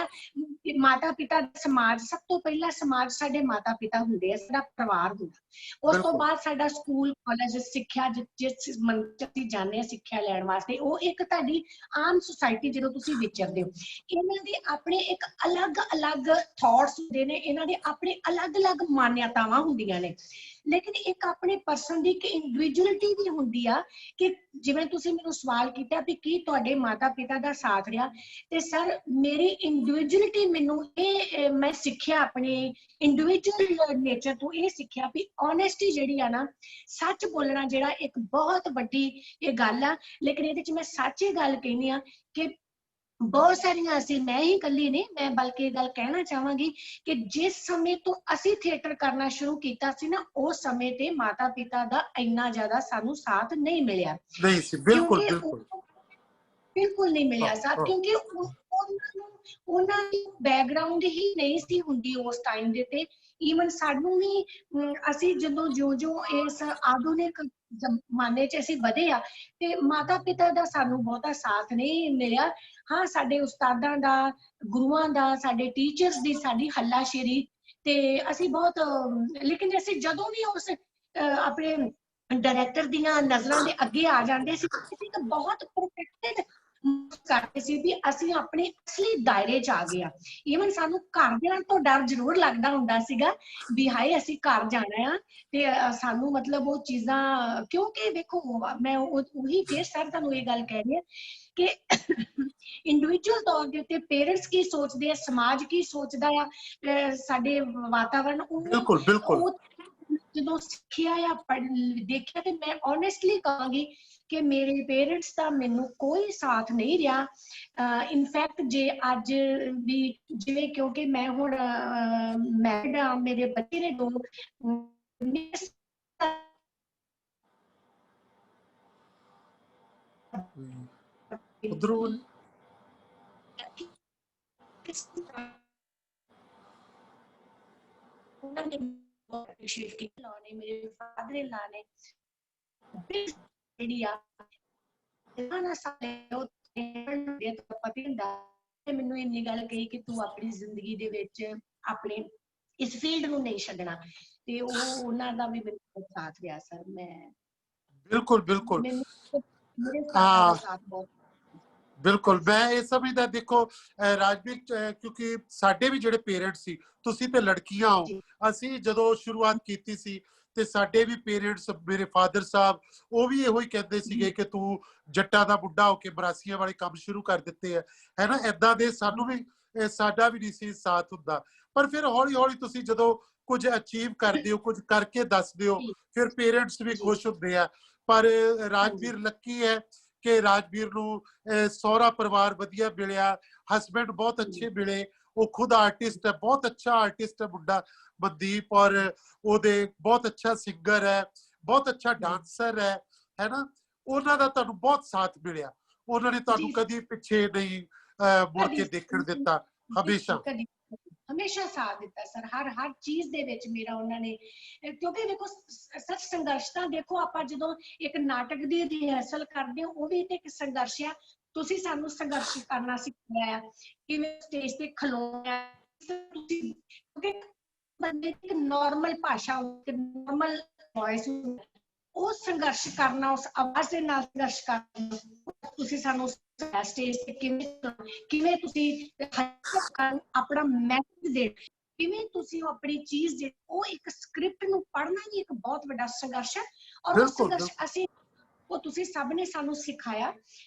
ਮਾਤਾ ਪਿਤਾ, ਸਮਾਜ, ਸਭ ਤੋਂ ਪਹਿਲਾਂ ਸਮਾਜ ਸਾਡੇ ਮਾਤਾ ਪਿਤਾ ਹੁੰਦੇ ਆ, ਸਾਡਾ ਪਰਿਵਾਰ ਹੁੰਦਾ। ਉਸ ਤੋਂ ਬਾਅਦ ਸਾਡਾ ਸਕੂਲ, ਕਾਲਜ, ਸਿੱਖਿਆ ਜਿਸ ਮੰਚ ਅਸੀਂ ਜਾਂਦੇ ਹਾਂ ਸਿੱਖਿਆ ਲੈਣ ਵਾਸਤੇ, ਉਹ ਇੱਕ ਤੁਹਾਡੀ ਆਮ ਸੁਸਾਇਟੀ ਜਦੋਂ ਤੁਸੀਂ ਵਿਚਰਦੇ ਹੋ। ਇਹਨਾਂ ਦੇ ਆਪਣੇ ਇੱਕ ਅਲੱਗ ਅਲੱਗ ਥਾਟਸ ਹੁੰਦੇ ਨੇ, ਇਹਨਾਂ ਦੇ ਆਪਣੇ ਅਲੱਗ ਅਲੱਗ ਮਾਨਿਅਤਾਵਾਂ ਹੁੰਦੀਆਂ ਹੁੰਦੀਆਂ ਨੇ, ਲੇਕਿਨ ਇੱਕ ਆਪਣੇ ਪਰਸਨ ਦੀ ਇੱਕ ਇੰਡੀਵਿਜੂਅਲਿਟੀ ਵੀ ਹੁੰਦੀ ਆ ਕਿ ਜਿਵੇਂ ਤੁਸੀਂ ਮੈਨੂੰ ਸਵਾਲ ਕੀਤਾ ਵੀ ਕੀ ਤੁਹਾਡੇ ਮਾਤਾ ਪਿਤਾ ਦਾ ਸਾਥ ਰਿਹਾ, ਤੇ ਸਰ ਮੇਰੀ ਇੰਡੀਵਿਜੂਅਲਿਟੀ ਮੈਨੂੰ ਇਹ ਮੈਂ ਸਿੱਖਿਆ ਆਪਣੇ ਇੰਡੀਵਿਜੂਅਲ ਨੇਚਰ ਤੋਂ, ਇਹ ਸਿੱਖਿਆ ਵੀ ਓਨੈਸਟੀ ਜਿਹੜੀ ਆ ਨਾ, ਸੱਚ ਬੋਲਣਾ ਜਿਹੜਾ ਇੱਕ ਬਹੁਤ ਵੱਡੀ ਇਹ ਗੱਲ ਆ। ਲੇਕਿਨ ਇਹਦੇ ਚ ਮੈਂ ਸੱਚ ਇਹ ਗੱਲ ਕਹਿੰਦੀ ਆ ਕਿ ਬਹੁਤ ਸਾਰੀਆਂ ਅਸੀਂ, ਮੈਂ ਹੀ ਇਕੱਲੀ ਨਹੀਂ, ਮੈਂ ਬਲਕਿ ਇਹ ਗੱਲ ਕਹਿਣਾ ਚਾਹਾਂਗੀ ਕਿ ਜਿਸ ਸਮੇਂ ਤੋਂ ਅਸੀਂ ਥੀਏਟਰ ਕਰਨਾ ਸ਼ੁਰੂ ਕੀਤਾ ਸੀ ਨਾ, ਉਸ ਸਮੇਂ ਤੇ ਮਾਤਾ ਪਿਤਾ ਦਾ ਇੰਨਾ ਜ਼ਿਆਦਾ ਸਾਨੂੰ ਸਾਥ ਨਹੀਂ ਮਿਲਿਆ, ਨਹੀਂ ਸੀ, ਬਿਲਕੁਲ ਕਿਉਂਕਿ ਬਿਲਕੁਲ। ਬਿਲਕੁਲ ਨਹੀਂ ਮਿਲਿਆ ਹਾਂ, ਸਾਥ, ਹਾਂ, ਕਿਉਂਕਿ ਉਹਨਾਂ ਦੀ ਬੈਕਗ੍ਰਾਉਂਡ ਹੀ ਨਹੀਂ ਸੀ ਹੁੰਦੀ ਉਸ ਟਾਈਮ ਦੇ ਤੇ। ਈਵਨ ਸਾਨੂੰ ਵੀ ਅਸੀਂ ਜਦੋਂ ਜੋ ਇਸ ਆਧੁਨਿਕ ਜ਼ਮਾਨੇ 'ਚ ਅਸੀਂ ਵਧੇ ਆ, ਤੇ ਮਾਤਾ ਪਿਤਾ ਦਾ ਸਾਨੂੰ ਬਹੁਤਾ ਸਾਥ ਨਹੀਂ ਮਿਲਿਆ। ਹਾਂ, ਸਾਡੇ ਉਸਤਾਦਾਂ ਦਾ, ਗੁਰੂਆਂ ਦਾ, ਸਾਡੇ ਟੀਚਰਸ ਦੀ ਸਾਡੀ ਹੱਲਾਸ਼ੇਰੀ, ਤੇ ਅਸੀਂ ਬਹੁਤ ਲੇਕਿਨ ਅਸੀਂ ਜਦੋਂ ਵੀ ਉਸ ਆਪਣੇ ਡਾਇਰੈਕਟਰ ਦੀਆਂ ਨਜ਼ਰਾਂ ਦੇ ਅੱਗੇ ਆ ਜਾਂਦੇ ਸੀ, ਅਸੀਂ ਤਾਂ ਬਹੁਤ ਪ੍ਰੋਟੈਕਟਡ ਕਰਦੇ ਸੀ ਵੀ ਅਸੀਂ ਆਪਣੇ ਅਸਲੀ ਦਾਇਰੇ 'ਚ ਆ ਗਏ ਆ। ਈਵਨ ਸਾਨੂੰ ਘਰਦਿਆਂ ਤੋਂ ਡਰ ਜ਼ਰੂਰ ਲੱਗਦਾ ਹੁੰਦਾ ਸੀਗਾ ਵੀ ਹਾਏ ਅਸੀਂ ਘਰ ਜਾਣਾ ਆ, ਤੇ ਸਾਨੂੰ ਮਤਲਬ ਉਹ ਚੀਜ਼ਾਂ, ਕਿਉਂਕਿ ਵੇਖੋ ਮੈਂ ਉਹੀ ਫੇਰ ਸਰ ਤੁਹਾਨੂੰ ਇਹ ਗੱਲ ਕਹਿ ਰਹੀ ਹਾਂ ਕਿ ਇੰਡੀਵਿਜੂਅਲ ਤੌਰ ਦੇ ਉੱਤੇ ਪੇਰੈਂਟਸ ਕੀ ਸੋਚਦੇ ਆ, ਸਮਾਜ ਕੀ ਸੋਚਦਾ ਆ, ਸਾਡੇ ਵਾਤਾਵਰਨ, ਬਿਲਕੁਲ ਬਿਲਕੁਲ। ਉਹ ਜਦੋਂ ਸਿੱਖਿਆ ਆ ਦੇਖਿਆ, ਤੇ ਮੈਂ ਓਨੈਸਟਲੀ ਕਹਾਂਗੀ ਕਿ ਮੇਰੇ ਪੇਰੈਂਟਸ ਦਾ ਮੈਨੂੰ ਕੋਈ ਸਾਥ ਨਹੀਂ ਰਿਹਾ। ਇਨਫੈਕਟ ਜੇ ਅੱਜ ਵੀ ਜਿਵੇਂ, ਕਿਉਂਕਿ ਮੈਂ ਹੁਣ ਮੈਰਿਡ ਆ, ਮੇਰੇ ਬੱਚੇ ਨੇ 2, ਉਧਰੋਂ ਉਹਨਾਂ ਨੇ ਬਹੁਤ appreciate ਕੀਤਾ, ਮੇਰੇ ਫਾਦਰ ਇਨ ਲਾ ਨੇ ਜਿਹੜੀ ਆ ਨਾ ਸਾਡੇ ਪਤਾ ਹੁੰਦਾ, ਮੈਨੂੰ ਇੰਨੀ ਗੱਲ ਕਹੀ ਕਿ ਤੂੰ ਆਪਣੀ ਜ਼ਿੰਦਗੀ ਦੇ ਵਿੱਚ ਆਪਣੇ ਇਸ ਫੀਲਡ ਨੂੰ ਨਹੀਂ ਛੱਡਣਾ, ਤੇ ਉਹ ਉਹਨਾਂ ਦਾ ਵੀ ਮੈਨੂੰ ਸਾਥ ਰਿਹਾ ਸਰ। ਮੈਂ ਬਿਲਕੁਲ ਬਿਲकुल ਮੈਨੂੰ ਮੇਰੇ ਸਾਥਾਂ ਦਾ ਹਾਂ ਸਾਥ ਬਹੁਤ। ਬਿਲਕੁਲ, ਮੈਂ ਇਹ ਸਮਝਦਾ, ਦੇਖੋ ਰਾਜਵੀਰ, ਕਿਉਂਕਿ ਸਾਡੇ ਵੀ ਜਿਹੜੇ ਪੇਰੈਂਟਸ ਸੀ, ਤੁਸੀਂ ਤੇ ਲੜਕੀਆਂ ਹੋ, ਅਸੀਂ ਜਦੋਂ ਸ਼ੁਰੂਆਤ ਕੀਤੀ ਸੀ ਤੇ ਸਾਡੇ ਵੀ ਪੇਰੈਂਟਸ, ਮੇਰੇ ਫਾਦਰ ਸਾਹਿਬ, ਉਹ ਵੀ ਇਹੋ ਹੀ ਕਹਿੰਦੇ ਸੀਗੇ ਕਿ ਤੂੰ ਜੱਟਾਂ ਦਾ ਬੁੱਢਾ ਹੋ ਕੇ ਮਰਾਸੀਆਂ ਵਾਲੇ ਕੰਮ ਸ਼ੁਰੂ ਕਰ ਦਿੱਤੇ ਹੈ ਨਾ, ਏਦਾਂ ਦੇ ਸਾਨੂੰ ਵੀ ਸਾਡਾ ਵੀ ਨਹੀਂ ਸੀ ਸਾਥ ਹੁੰਦਾ। ਪਰ ਫਿਰ ਹੌਲੀ ਹੌਲੀ ਤੁਸੀਂ ਜਦੋਂ ਕੁਝ ਅਚੀਵ ਕਰਦੇ ਹੋ, ਕੁਝ ਕਰਕੇ ਦੱਸਦੇ ਹੋ, ਫਿਰ ਪੇਰੈਂਟਸ ਵੀ ਖੁਸ਼ ਹੁੰਦੇ ਆ। ਪਰ ਰਾਜਵੀਰ ਲੱਕੀ ਹੈ ਕਿ ਰਾਜਵੀਰ ਨੂੰ ਸਹੁਰਾ ਪਰਿਵਾਰ ਵਧੀਆ ਮਿਲਿਆ, ਹਸਬੈਂਡ ਬਹੁਤ ਅੱਛੇ ਮਿਲੇ, ਉਹ ਖੁਦ ਆਰਟਿਸਟ ਹੈ, ਬਹੁਤ ਅੱਛਾ ਆਰਟਿਸਟ ਹੈ ਮੁੰਡਾ ਮਨਦੀਪ, ਔਰ ਉਹਦੇ ਬਹੁਤ ਅੱਛਾ ਸਿੰਗਰ ਹੈ, ਬਹੁਤ ਅੱਛਾ ਡਾਂਸਰ ਹੈ ਨਾ। ਉਹਨਾਂ ਦਾ ਤੁਹਾਨੂੰ ਬਹੁਤ ਸਾਥ ਮਿਲਿਆ, ਉਹਨਾਂ ਨੇ ਤੁਹਾਨੂੰ ਕਦੀ ਪਿੱਛੇ ਨਹੀਂ ਮੁੜ ਕੇ ਦੇਖਣ ਦਿੱਤਾ, ਹਮੇਸ਼ਾ ਹਮੇਸ਼ਾ ਸਾਥ ਦਿੱਤਾ ਸਰ, ਹਰ ਚੀਜ਼ ਦੇ ਵਿੱਚ ਮੇਰਾ ਉਹਨਾਂ ਨੇ। ਕਿਉਂਕਿ ਦੇਖੋ ਸੱਚ ਸੰਘਰਸ਼ ਤਾਂ ਦੇਖੋ, ਆਪਾਂ ਜਦੋਂ ਇੱਕ ਨਾਟਕ ਦੀ ਰਿਹਰਸਲ ਕਰਦੇ ਹਾਂ, ਉਹ ਵੀ ਤੇ ਇੱਕ ਸੰਘਰਸ਼ ਆ। ਤੁਸੀਂ ਸਾਨੂੰ ਸੰਘਰਸ਼ ਕਰਨਾ ਸਿਖਾਇਆ, ਕਿਵੇਂ ਸਟੇਜ ਤੇ ਖਲੋਣਾ, ਤੁਸੀਂ ਬੰਦੇ ਦੀ ਨਾਰਮਲ ਭਾਸ਼ਾ, ਨਾਰਮਲ ਵੌਇਸ, ਉਹ ਸੰਘਰਸ਼ ਕਰਨਾ, ਉਸ ਆਵਾਜ਼ ਦੇ ਨਾਲ ਸੰਘਰਸ਼ ਕਰਨਾ, ਤੁਸੀਂ ਸਾਨੂੰ ਸਟੇਜ ਤੇ ਕਿਵੇਂ ਤੁਸੀਂ ਆਪਣਾ ਮੈਸੇਜ ਦੇ, ਕਿਵੇਂ ਤੁਸੀਂ ਆਪਣੀ ਚੀਜ਼ ਦੇ, ਉਹ ਇੱਕ ਸਕ੍ਰਿਪਟ ਨੂੰ ਪੜ੍ਹਨਾ ਵੀ ਇੱਕ ਬਹੁਤ ਵੱਡਾ ਸੰਘਰਸ਼ ਹੈ। ਔਰ ਉਹ ਸੰਘਰਸ਼ ਅਸੀਂ, ਉਹ ਤੁਸੀਂ ਸਭ ਨੇ ਸਾਨੂੰ ਸਿਖਾਇਆ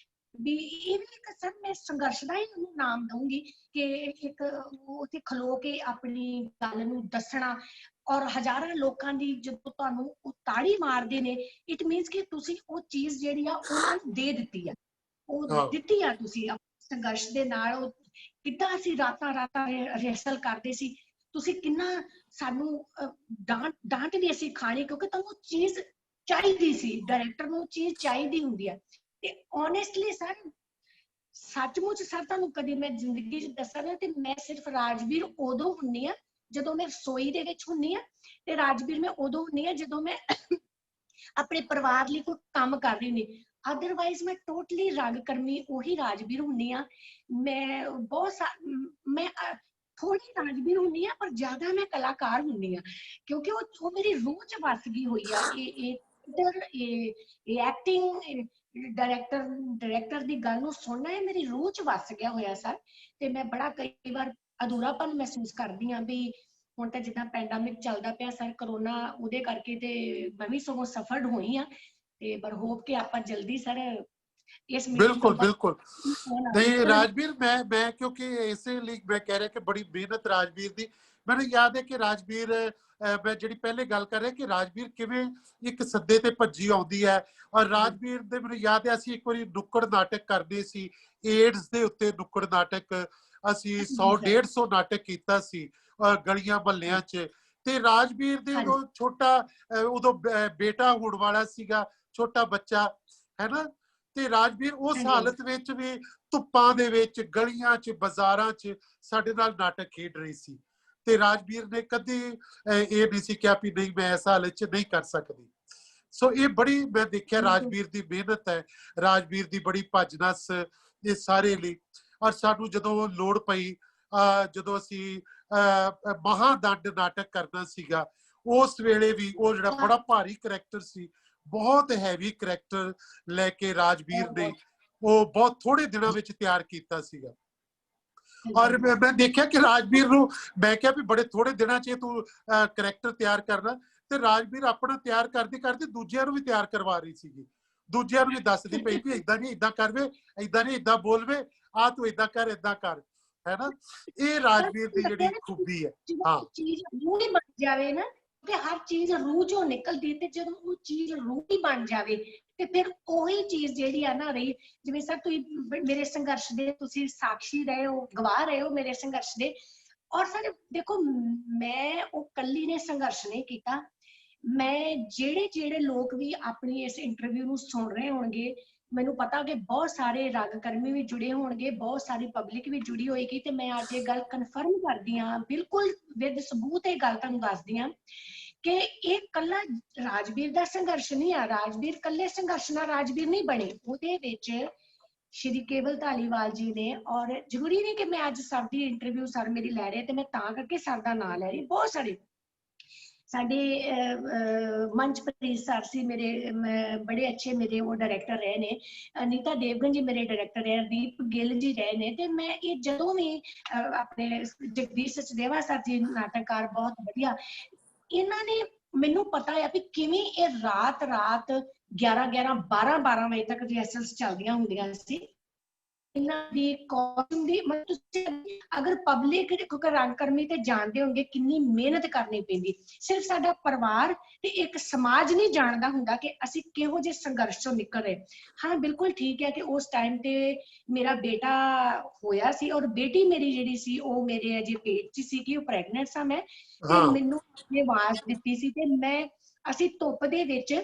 ਵੀ ਇਹ ਵੀ ਇੱਕ ਸਰ, ਮੈਂ ਸੰਘਰਸ਼ ਦਾ ਹੀ ਉਹਨੂੰ ਨਾਮ ਦਊਂਗੀ ਕਿ ਇੱਕ ਉੱਥੇ ਖਲੋ ਕੇ ਆਪਣੀ ਗੱਲ ਨੂੰ ਦੱਸਣਾ, ਔਰ ਹਜ਼ਾਰਾਂ ਲੋਕਾਂ ਦੀ ਜਦੋਂ ਤੁਹਾਨੂੰ ਉਹ ਤਾੜੀ ਮਾਰਦੇ ਨੇ, ਇਟ ਮੀਨਸ ਕਿ ਤੁਸੀਂ ਉਹ ਚੀਜ਼ ਜਿਹੜੀ ਆ ਉਹਨਾਂ ਨੂੰ ਦੇ ਦਿੱਤੀ ਆ, ਉਹ ਦਿੱਤੀ ਆ ਤੁਸੀਂ ਸੰਘਰਸ਼ ਦੇ ਨਾਲ। ਉਹ ਕਿੱਦਾਂ ਅਸੀਂ ਰਾਤਾਂ ਰਿਹਰਸਲ ਕਰਦੇ ਸੀ, ਤੁਸੀਂ ਕਿੰਨਾ ਸਾਨੂੰ ਡਾਂਟ ਵੀ ਅਸੀਂ ਖਾਣੀ, ਕਿਉਂਕਿ ਤੁਹਾਨੂੰ ਚੀਜ਼ ਚਾਹੀਦੀ ਸੀ, ਡਾਇਰੈਕਟਰ ਨੂੰ ਚੀਜ਼ ਚਾਹੀਦੀ ਹੁੰਦੀ ਆ। ਤੇ ਓਨੈਸਟਲੀ ਸਰ, ਸੱਚਮੁੱਚ ਸਰ, ਤੁਹਾਨੂੰ ਕਦੀ ਮੈਂ ਜ਼ਿੰਦਗੀ 'ਚ ਦੱਸਾਂ ਨਾ, ਤੇ ਮੈਂ ਸਿਰਫ ਰਾਜਵੀਰ ਉਦੋਂ ਹੁੰਨੀ ਆ ਜਦੋਂ ਮੈਂ ਰਸੋਈ ਦੇ ਵਿੱਚ ਹੁੰਨੀ ਆ, ਤੇ ਰਾਜਵੀਰ ਮੈਂ ਉਦੋਂ ਹੁੰਨੀ ਆ ਜਦੋਂ ਮੈਂ ਆਪਣੇ ਪਰਿਵਾਰ ਲਈ ਕੋਈ ਕੰਮ ਕਰ ਰਹੀ ਹੁੰਦੀ। ਅਦਰਵਾਈਜ਼ ਮੈਂ ਟੋਟਲੀ ਰਗ ਕਰਮੀ ਉਹੀ ਰਾਜਵੀਰ ਹੁੰਨੀ ਆ। ਮੈਂ ਮੈਂ ਥੋੜੀ ਰਾਜਵੀਰ ਹੁੰਨੀ ਆ, ਪਰ ਜ਼ਿਆਦਾ ਮੈਂ ਕਲਾਕਾਰ ਹੁੰਨੀ ਆ, ਕਿਉਂਕਿ ਉਹ ਮੇਰੀ ਰੂਹ 'ਚ ਵਸ ਗਈ ਹੋਈ ਆ। ਇਹ ਐਕਟਿੰਗ, ਡਾਇਰੈਕਟਰ ਦੀ ਗੱਲ ਨੂੰ ਸੁਣਨਾ, ਇਹ ਮੇਰੀ ਰੂਹ 'ਚ ਵਸ ਗਿਆ ਹੋਇਆ ਸਰ। ਤੇ ਮੈਂ ਬੜਾ ਕਈ ਵਾਰ ਅਧੂਰਾਪਨ ਮਹਿਸੂਸ ਕਰਦੀ ਹਾਂ ਵੀ ਹੁਣ ਤਾਂ ਜਿੱਦਾਂ ਪੈਂਡੈਮਿਕ ਚੱਲਦਾ ਪਿਆ ਸਰ, ਕਰੋਨਾ ਉਹਦੇ ਕਰਕੇ ਤੇ ਮੈਂ ਵੀ ਸਗੋਂ ਸਫਰਡ ਹੋਈ ਆ, ਤੇ ਪਰ ਹੋਪ ਕਿ ਆਪਾਂ ਜਲਦੀ ਸਰ ਇਸ ਮੀਟਿੰਗ ਤੋਂ ਬਿਲਕੁਲ ਬਿਲकुल नहीं ਬਾਅਦ राजवीर, मैं क्योंकि इसीलिए मैं कह रहा कि बड़ी मेहनत राजवीर दी। ਮੈਨੂੰ याद है कि राजवीर मैं ਜਿਹੜੀ ਪਹਿਲੇ ਗੱਲ ਕਰ ਰਿਹਾ ਕਿ ਰਾਜਵੀਰ ਕਿਵੇਂ ਇੱਕ ਸੱਦੇ ਤੇ ਭੱਜੀ ਆਉਂਦੀ ਹੈ। ਔਰ ਰਾਜਵੀਰ ਦੇ ਮੈਨੂੰ ਯਾਦ ਹੈ ਅਸੀਂ ਇੱਕ ਵਾਰੀ ਨੁੱਕੜ ਨਾਟਕ ਕਰਦੇ ਸੀ, ਏਡਸ ਦੇ ਉੱਤੇ ਨੁੱਕੜ ਨਾਟਕ, ਅਸੀਂ 100-150 ਨਾਟਕ ਕੀਤਾ ਸੀ ਗਲੀਆਂ ਮਹੱਲਿਆਂ 'ਚ। ਤੇ ਰਾਜਵੀਰ ਦੇ ਉਦੋਂ ਛੋਟਾ ਉਦੋਂ ਬੇਟਾ ਹੋਣ ਵਾਲਾ ਸੀਗਾ, ਛੋਟਾ ਬੱਚਾ ਹੈ ਨਾ। ਤੇ ਰਾਜਵੀਰ ਉਸ ਹਾਲਤ ਵਿੱਚ ਵੀ ਧੁੱਪਾਂ ਦੇ ਵਿੱਚ ਗਲੀਆਂ 'ਚ ਬਾਜ਼ਾਰਾਂ 'ਚ ਸਾਡੇ ਨਾਲ ਨਾਟਕ ਖੇਡ ਰਹੀ ਸੀ। ਤੇ ਰਾਜਵੀਰ ਨੇ ਕਦੇ ਇਹ ਨਹੀਂ ਸੀ ਕਿਹਾ ਵੀ ਨਹੀਂ ਮੈਂ ਇਸ ਹਾਲਤ 'ਚ ਨਹੀਂ ਕਰ ਸਕਦੀ। ਸੋ ਇਹ ਬੜੀ ਮੈਂ ਦੇਖਿਆ ਰਾਜਵੀਰ ਦੀ ਮਿਹਨਤ ਹੈ, ਰਾਜਵੀਰ ਦੀ ਬੜੀ ਭੱਜ ਨੱਸ ਇਹ ਸਾਰੇ ਲਈ। ਔਰ ਸਾਨੂੰ ਜਦੋਂ ਲੋੜ ਪਈ, ਜਦੋਂ ਅਸੀਂ ਮਹਾਦੰਡ ਨਾਟਕ ਕਰਨਾ ਸੀਗਾ, ਉਸ ਵੇਲੇ ਵੀ ਉਹ ਜਿਹੜਾ ਬੜਾ ਭਾਰੀ ਕਰੈਕਟਰ ਸੀ, ਬਹੁਤ ਹੈਵੀ ਕਰੈਕਟਰ ਲੈ ਕੇ ਰਾਜਵੀਰ ਨੇ ਉਹ ਬਹੁਤ ਥੋੜੇ ਦਿਨਾਂ ਵਿੱਚ ਤਿਆਰ ਕੀਤਾ ਸੀਗਾ। ਔਰ ਮੈਂ ਦੇਖਿਆ ਕਿ ਰਾਜਵੀਰ ਨੂੰ ਮੈਂ ਕਿਹਾ ਵੀ ਬੜੇ ਥੋੜੇ ਦਿਨਾਂ 'ਚ ਤੂੰ ਕਰੈਕਟਰ ਤਿਆਰ ਕਰਨਾ, ਤੇ ਰਾਜਵੀਰ ਆਪਣਾ ਤਿਆਰ ਕਰਦੇ ਕਰਦੇ ਦੂਜਿਆਂ ਨੂੰ ਵੀ ਤਿਆਰ ਕਰਵਾ ਰਹੀ ਸੀਗੀ, ਦੂਜਿਆਂ ਨੂੰ ਵੀ ਦੱਸਦੀ ਪਈ ਵੀ ਏਦਾਂ ਨਹੀਂ ਏਦਾਂ ਕਰਵੇ, ਏਦਾਂ ਨਹੀਂ ਏਦਾਂ ਬੋਲਵੇ, ਆ ਤੂੰ ਏਦਾਂ ਕਰ ਏਦਾਂ ਕਰ, ਹੈ ਨਾ। ਇਹ ਰਾਜਵੀਰ ਦੀ ਜਿਹੜੀ ਖੂਬੀ ਹੈ। ਹਾਂ, ਚੀਜ਼ ਰੂਹ ਹੀ ਬਣ ਜਾਵੇ ਨਾ, ਕਿ ਹਰ ਚੀਜ਼ ਰੂਹ ਚੋਂ ਨਿਕਲਦੀ, ਤੇ ਜਦੋਂ ਉਹ ਚੀਜ਼ ਰੂਹ ਹੀ ਬਣ ਜਾਵੇ ਤੇ ਫਿਰ ਉਹੀ ਚੀਜ਼ ਜਿਹੜੀ ਆ ਨਾ ਰਹੀ। ਜਿਵੇਂ ਸਰ ਤੁਸੀਂ ਮੇਰੇ ਸੰਘਰਸ਼ ਦੇ ਤੁਸੀਂ ਸਾਖੀ ਰਹੇ ਹੋ, ਗਵਾਹ ਰਹੇ ਹੋ ਮੇਰੇ ਸੰਘਰਸ਼ ਦੇ। ਔਰ ਸਰ ਦੇਖੋ ਮੈਂ ਉਹ ਕੱਲੀ ਨੇ ਸੰਘਰਸ਼ ਨਹੀਂ ਕੀਤਾ, ਮੈਂ ਜਿਹੜੇ ਲੋਕ ਵੀ ਆਪਣੀ ਇਸ ਇੰਟਰਵਿਊ ਨੂੰ ਸੁਣ ਰਹੇ ਹੋਣਗੇ, ਮੈਨੂੰ ਪਤਾ ਕਿ ਬਹੁਤ ਸਾਰੇ ਰੰਗ ਕਰਮੀ ਵੀ ਜੁੜੇ ਹੋਣਗੇ, ਬਹੁਤ ਸਾਰੀ ਪਬਲਿਕ ਵੀ ਜੁੜੀ ਹੋਏਗੀ, ਤੇ ਮੈਂ ਅੱਜ ਇਹ ਗੱਲ ਕਨਫਰਮ ਕਰਦੀ ਹਾਂ ਬਿਲਕੁਲ ਵਿਦ ਸਬੂਤ ਇਹ ਗੱਲ ਤੁਹਾਨੂੰ ਦੱਸਦੀ ਹਾਂ ਕਿ ਇਹ ਕੱਲਾ ਰਾਜਵੀਰ ਦਾ ਸੰਘਰਸ਼ ਨਹੀਂ ਆ। ਰਾਜਵੀਰ ਕੱਲੇ ਸੰਘਰਸ਼ ਨਾਲ ਰਾਜਵੀਰ ਨਹੀਂ ਬਣੇ, ਉਹਦੇ ਵਿੱਚ ਸ਼੍ਰੀ ਕੇਵਲ ਧਾਲੀਵਾਲ ਜੀ ਨੇ। ਔਰ ਜ਼ਰੂਰੀ ਨਹੀਂ ਕਿ ਮੈਂ ਅੱਜ ਸਰ ਦੀ ਇੰਟਰਵਿਊ ਸਰ ਮੇਰੀ ਲੈ ਰਹੇ ਤੇ ਮੈਂ ਤਾਂ ਕਰਕੇ ਸਰ ਦਾ ਨਾਂ ਲੈ ਰਹੀ, ਬਹੁਤ ਸਾਰੇ ਸਾਡੇ ਮੰਚਪ੍ਰੀਤ ਸਰ ਸੀ ਮੇਰੇ, ਬੜੇ ਅੱਛੇ ਮੇਰੇ ਉਹ ਡਾਇਰੈਕਟਰ ਰਹੇ ਨੇ, ਅਨੀਤਾ ਦੇਵਗਨ ਜੀ ਮੇਰੇ ਡਾਇਰੈਕਟਰ ਹੈ, ਦੀਪ ਗਿੱਲ ਜੀ ਰਹੇ ਨੇ। ਤੇ ਮੈਂ ਇਹ ਜਦੋਂ ਵੀ ਆਪਣੇ ਜਗਦੀਸ਼ ਸਚਦੇਵਾ ਸਰ ਜੀ ਨਾਟਕਕਾਰ ਬਹੁਤ ਵਧੀਆ, ਇਹਨਾਂ ਨੇ ਮੈਨੂੰ ਪਤਾ ਹੈ ਵੀ ਕਿਵੇਂ ਇਹ ਰਾਤ 11 12 ਵਜੇ ਤੱਕ ਰਿਹਰਸਲਸ ਚੱਲਦੀਆਂ ਹੁੰਦੀਆਂ ਸੀ। ਇਹਨਾਂ ਦੀ ਕਾਸਟਿਊਮ ਦੀ ਮਤਲਬ ਤੁਸੀਂ ਅਗਰ ਪਬਲਿਕ ਕਿਉਂਕਿ ਰੰਗਕਰਮੀ ਤੇ ਜਾਣਦੇ ਹੋਣਗੇ ਕਿੰਨੀ ਮਿਹਨਤ ਕਰਨੀ ਪੈਂਦੀ, ਸਿਰਫ ਸਾਡਾ ਪਰਿਵਾਰ ਤੇ ਇੱਕ ਸਮਾਜ ਨਹੀਂ ਜਾਣਦਾ ਹੁੰਦਾ ਕਿ ਅਸੀਂ ਕਿਹੋ ਜਿਹੇ ਸੰਘਰਸ਼ ਚੋਂ ਨਿਕਲ ਰਹੇ। ਹਾਂ ਬਿਲਕੁਲ ਠੀਕ ਹੈ ਕਿ ਉਸ ਟਾਈਮ ਤੇ ਮੇਰਾ ਬੇਟਾ ਹੋਇਆ ਸੀ, ਔਰ ਬੇਟੀ ਮੇਰੀ ਜਿਹੜੀ ਸੀ ਉਹ ਮੇਰੇ ਅਜੇ ਪੇਟ 'ਚ ਸੀ ਕਿ ਉਹ ਪ੍ਰੈਗਨੈਂਟ ਸਾਂ ਮੈਂ, ਤੇ ਮੈਨੂੰ ਆਵਾਜ਼ ਦਿੱਤੀ ਸੀ ਤੇ ਅਸੀਂ ਧੁੱਪ ਦੇ ਵਿੱਚ